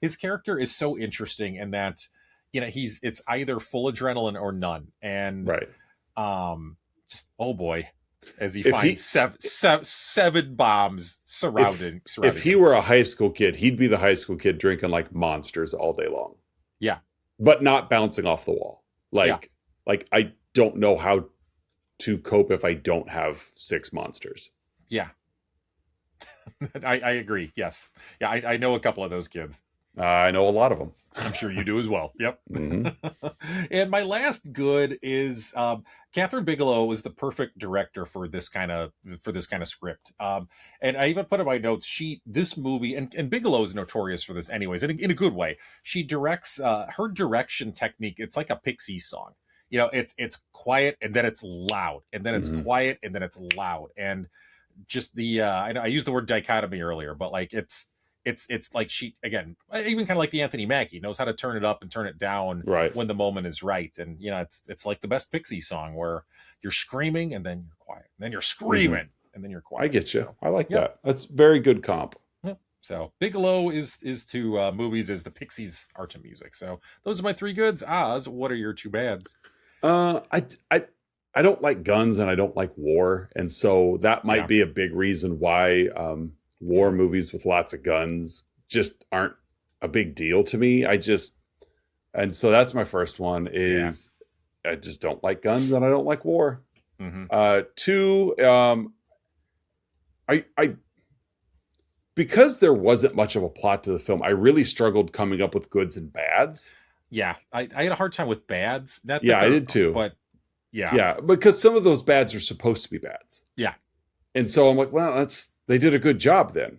his character is so interesting in that, it's either full adrenaline or none. And just, oh boy, as he finds 7 bombs surrounding. If he were a high school kid, he'd be the high school kid drinking like monsters all day long. Yeah. But not bouncing off the wall. Like I don't know how to cope if I don't have 6 monsters. Yeah. I agree. Yes. Yeah. I know a couple of those kids. I know a lot of them. I'm sure you do as well. Yep. And my last good is Kathryn Bigelow was the perfect director for this kind of script. And I even put in my notes, this movie, and Bigelow is notorious for this anyways, in a good way. She directs her direction technique. It's like a Pixies song. It's quiet and then it's loud, and then it's quiet and then it's loud, and just the I used the word dichotomy earlier, but like it's like she, again, even kind of like the Anthony Mackie, knows how to turn it up and turn it down when the moment is right. And it's like the best Pixie song where you're screaming and then you're quiet, and then you're screaming and then you're quiet. I get you. So, I like that. That's very good comp. Yeah. So Bigelow is to movies as the Pixies are to music. So those are my 3 goods. Oz, what are your 2 bads? I don't like guns and I don't like war, and so that might be a big reason why war movies with lots of guns just aren't a big deal to me. And so that's my first one is I just don't like guns and I don't like war. 2, I because there wasn't much of a plot to the film, I really struggled coming up with goods and bads. Yeah, I had a hard time with bads. I did too. But because some of those bads are supposed to be bads. Yeah. And so I'm like, well, they did a good job then.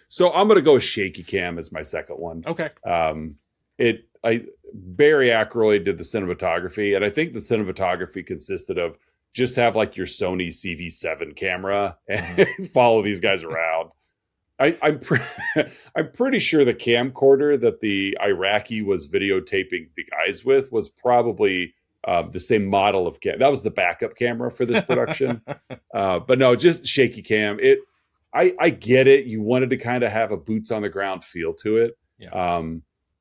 So I'm going to go with shaky cam as my second one. Okay. Barry Ackroyd did the cinematography, and I think the cinematography consisted of just have like your Sony CV7 camera and follow these guys around. I'm pretty sure the camcorder that the Iraqi was videotaping the guys with was probably the same model of cam. That was the backup camera for this production. But no, just shaky cam. I get it. You wanted to kind of have a boots on the ground feel to it. Yeah.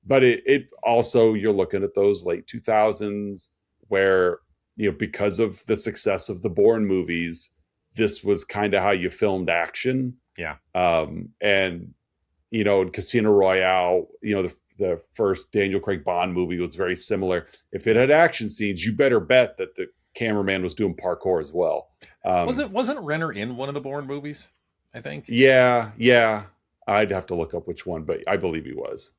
But it also, you're looking at those late 2000s where, because of the success of the Bourne movies, this was kind of how you filmed action. Yeah. And, in Casino Royale, the first Daniel Craig Bond movie was very similar. If it had action scenes, you better bet that the cameraman was doing parkour as well. Wasn't Renner in one of the Bourne movies, I think? Yeah. I'd have to look up which one, but I believe he was.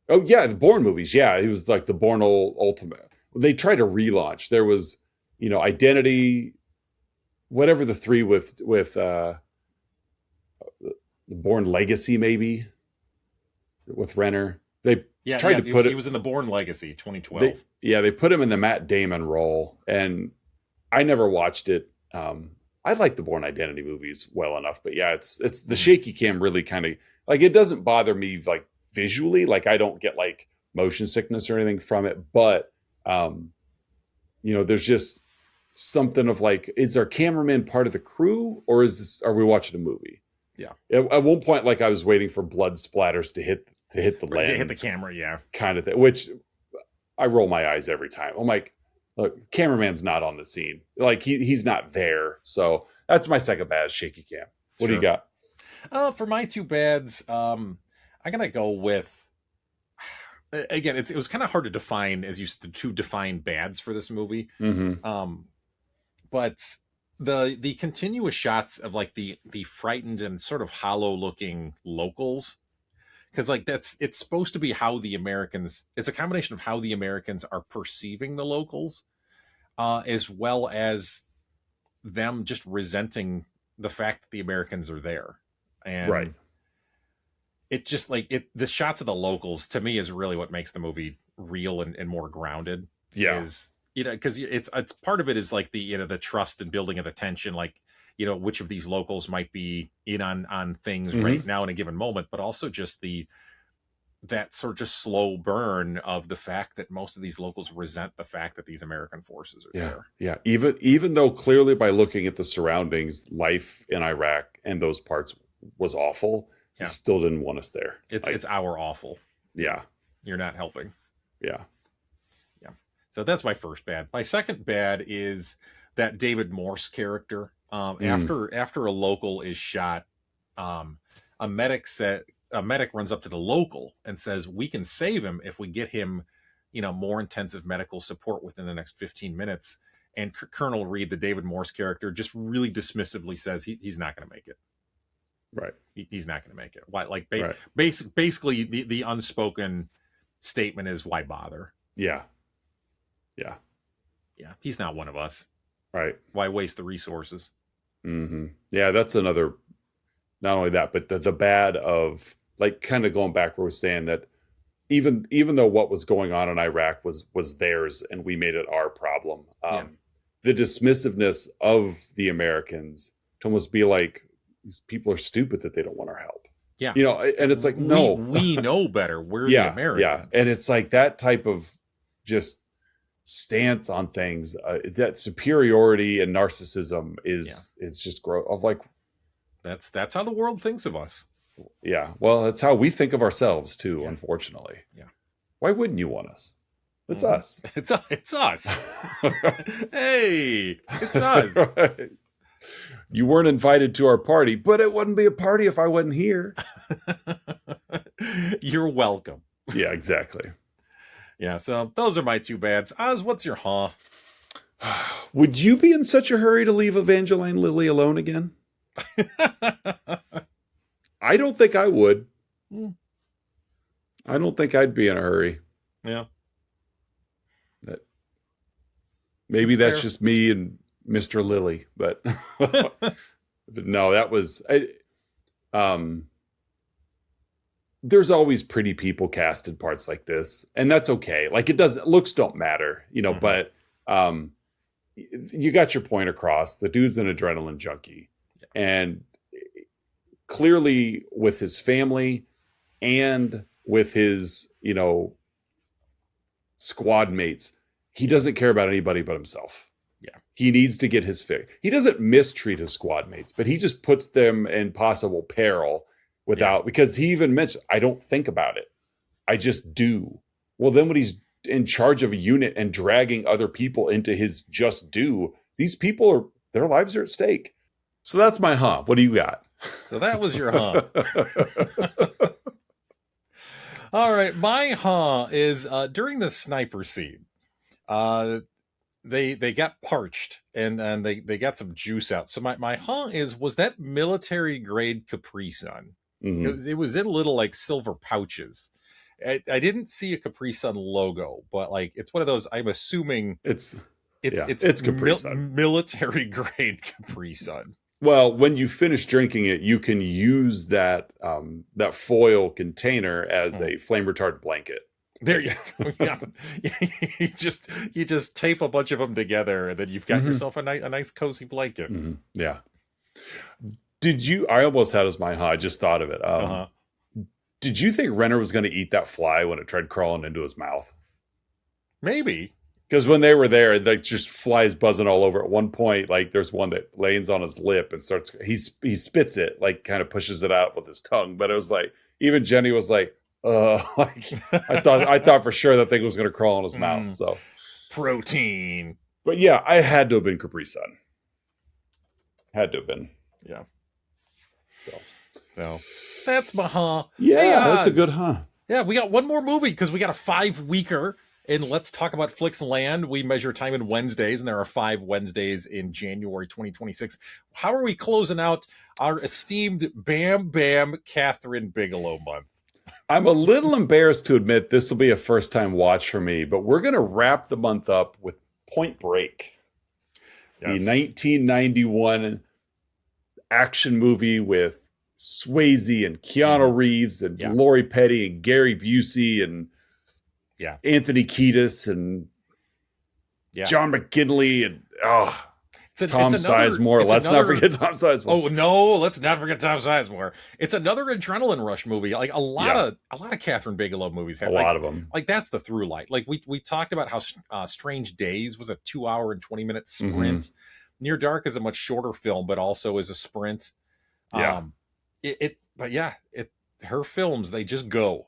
Oh, yeah, the Bourne movies. Yeah, he was like the Bourne Ultimate. They tried to relaunch. There was, Identity, whatever the 3 with the Bourne Legacy, maybe, with Renner. They tried to put he was in the Bourne Legacy 2012. They put him in the Matt Damon role, and I never watched it. I like the Bourne Identity movies well enough, but yeah, it's the shaky cam really kind of like, it doesn't bother me like visually, like I don't get like motion sickness or anything from it, but there's just something of like, is our cameraman part of the crew, or are we watching a movie? Yeah. At one point, like I was waiting for blood splatters to hit the lens, to hit the camera, yeah, kind of thing, which I roll my eyes every time. I'm like, look, cameraman's not on the scene, like he's not there. So that's my second bad, shaky cam. What do you got? For my two bads, I'm gonna go with, again, it was kind of hard to define, as you said, to define bads for this movie. But the continuous shots of like the frightened and sort of hollow looking locals, because like it's supposed to be how the Americans, it's a combination of how the Americans are perceiving the locals, as well as them just resenting the fact that the Americans are there. And right. It just like the shots of the locals to me is really what makes the movie real and more grounded. Yeah. Because it's part of it is like the trust and building of the tension, like, which of these locals might be in on things right now in a given moment, but also just that sort of just slow burn of the fact that most of these locals resent the fact that these American forces are there. Yeah. Even though clearly by looking at the surroundings, life in Iraq and those parts was awful, he still didn't want us there. It's our awful. Yeah. You're not helping. Yeah. Yeah. So that's my first bad. My second bad is that David Morse character. After a local is shot, a medic runs up to the local and says, "We can save him if we get him, more intensive medical support within the next 15 minutes." And Colonel Reed, the David Morse character, just really dismissively says he's not going to make it. Right. He's not going to make it. Why? Like basically the unspoken statement is, why bother? Yeah. He's not one of us. Right. Why waste the resources? Yeah, that's another. Not only that, but the bad of like kind of going back where we're saying that even though what was going on in Iraq was theirs and we made it our problem, the dismissiveness of the Americans to almost be like, these people are stupid that they don't want our help. Yeah. And it's like, no, we know better. We're the Americans. Yeah. And it's like that type of just stance on things, that superiority and narcissism is just growth of like, that's how the world thinks of us. Yeah. Well, that's how we think of ourselves too, unfortunately. Yeah. Why wouldn't you want us? It's us. It's us. Hey, it's us. Right. You weren't invited to our party, but it wouldn't be a party if I wasn't here. You're welcome. Yeah, exactly. Yeah, so those are my two bads. Oz, what's your huh? Would you be in such a hurry to leave Evangeline Lilly alone again? I don't think I would. I don't think I'd be in a hurry. Yeah. Maybe that's just me and Mr. Lilly, but no, that was there's always pretty people cast in parts like this, and that's okay. Like looks don't matter, but you got your point across. The dude's an adrenaline junkie, and clearly with his family and with his, squad mates, he doesn't care about anybody but himself. Yeah. He needs to get his fix. He doesn't mistreat his squad mates, but he just puts them in possible peril because he even mentioned, I don't think about it. I just do. Well, then when he's in charge of a unit and dragging other people into his just do, these people their lives are at stake. So that's my huh. What do you got? So that was your huh. All right. My huh is during the sniper scene, they got parched and they got some juice out. So my huh was that military grade Capri Sun. It was in little like silver pouches. I didn't see a Capri Sun logo, but like it's one of those. I'm assuming it's Capri Sun. Military grade Capri Sun. Well, when you finish drinking it, you can use that that foil container as a flame retardant blanket. There you go. Yeah. you just tape a bunch of them together, and then you've got yourself a nice cozy blanket. Yeah. Did you? I almost had as my I just thought of it. Did you think Renner was going to eat that fly when it tried crawling into his mouth? Maybe. Because when they were there, like just flies buzzing all over. At one point, like there's one that lands on his lip and starts. He spits it, like kind of pushes it out with his tongue. But it was like even Jenny was like, like I thought for sure that thing was going to crawl in his mouth. So protein. But yeah, I had to have been Capri Sun. Had to have been. Yeah. So that's my Yeah, hey, that's a good Yeah, we got one more movie because we got a 5-weeker. And let's talk about Flicks Land. We measure time in Wednesdays, and there are 5 Wednesdays in January 2026. How are we closing out our esteemed Bam Bam Kathryn Bigelow month? I'm a little embarrassed to admit this will be a first-time watch for me, but we're going to wrap the month up with Point Break, the 1991 action movie with Swayze and Keanu Reeves and Lori Petty and Gary Busey and Anthony Kiedis and John McKinley and Tom Sizemore. Let's not forget Tom Sizemore. Oh no, let's not forget Tom Sizemore. It's another adrenaline rush movie. Like a lot of Kathryn Bigelow movies have a lot of them. Like that's the through light. Like we talked about how Strange Days was a 2-hour and 20-minute sprint. Near Dark is a much shorter film, but also is a sprint. Yeah. Her films, they just go.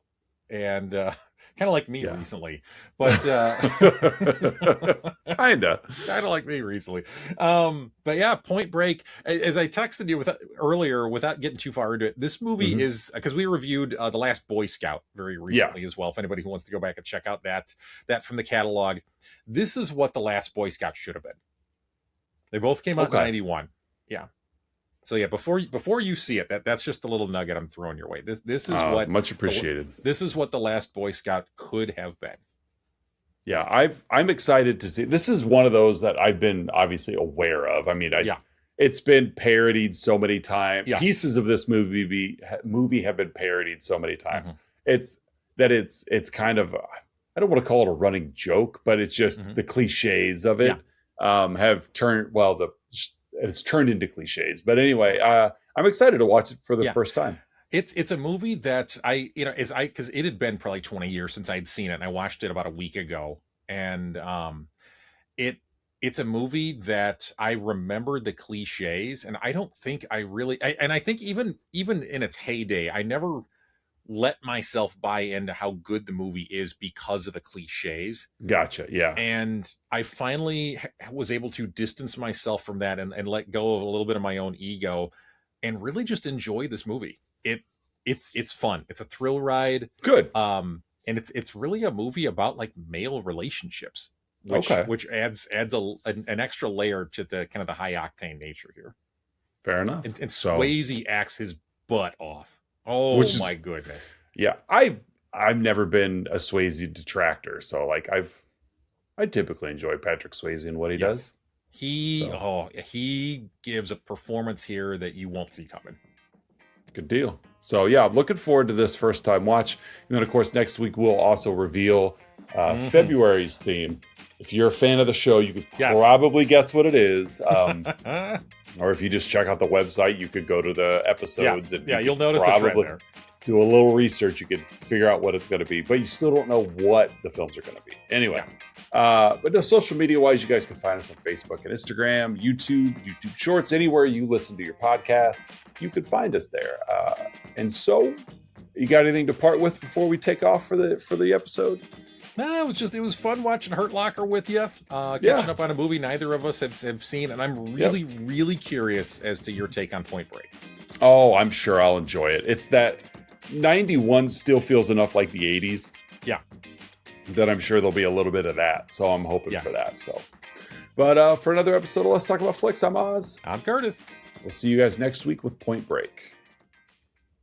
And kind of like me recently, but kind of like me recently. But yeah, Point Break. As I texted you earlier, without getting too far into it, this movie is because we reviewed The Last Boy Scout very recently as well. If anybody who wants to go back and check out that from the catalog, this is what The Last Boy Scout should have been. They both came out in 91. Yeah. So yeah, before you see it, that's just a little nugget I'm throwing your way. This is what much appreciated. This is what The Last Boy Scout could have been. Yeah, I'm excited to see. This is one of those that I've been obviously aware of. I mean, it's been parodied so many times. Yes. Pieces of this movie have been parodied so many times. It's kind of, I don't want to call it a running joke, but it's just the cliches of it have turned it's turned into cliches. But anyway, I'm excited to watch it for the first time. It's a movie that because it had been probably 20 years since I'd seen it, and I watched it about a week ago. And it's a movie that I remembered the cliches, and I don't think I really and I think even in its heyday, I never let myself buy into how good the movie is because of the cliches. Gotcha. Yeah. And I finally was able to distance myself from that and let go of a little bit of my own ego and really just enjoy this movie. It's fun. It's a thrill ride. Good. And it's really a movie about like male relationships, which adds an extra layer to the kind of the high octane nature here. Fair enough. And Swayze acts his butt off. Oh my goodness. Yeah. I've never been a Swayze detractor. So like I typically enjoy Patrick Swayze and what he does. He gives a performance here that you won't see coming. Good deal. So yeah, I'm looking forward to this first time watch. And then of course next week we'll also reveal February's theme. If you're a fan of the show, you could probably guess what it is. Or if you just check out the website, you could go to the episodes and you'll notice a trend there. Do a little research, you could figure out what it's going to be, but you still don't know what the films are going to be. Anyway, but no, social media wise, you guys can find us on Facebook and Instagram, YouTube Shorts, anywhere you listen to your podcast, you can find us there. And so, you got anything to part with before we take off for the episode? No, it was fun watching Hurt Locker with you, catching up on a movie neither of us have seen, and I'm really curious as to your take on Point Break. Oh, I'm sure I'll enjoy it. It's that 91 still feels enough like the 80s. Yeah. That I'm sure there'll be a little bit of that, so I'm hoping for that. So, but for another episode of Let's Talk About Flicks, I'm Oz. I'm Curtis. We'll see you guys next week with Point Break.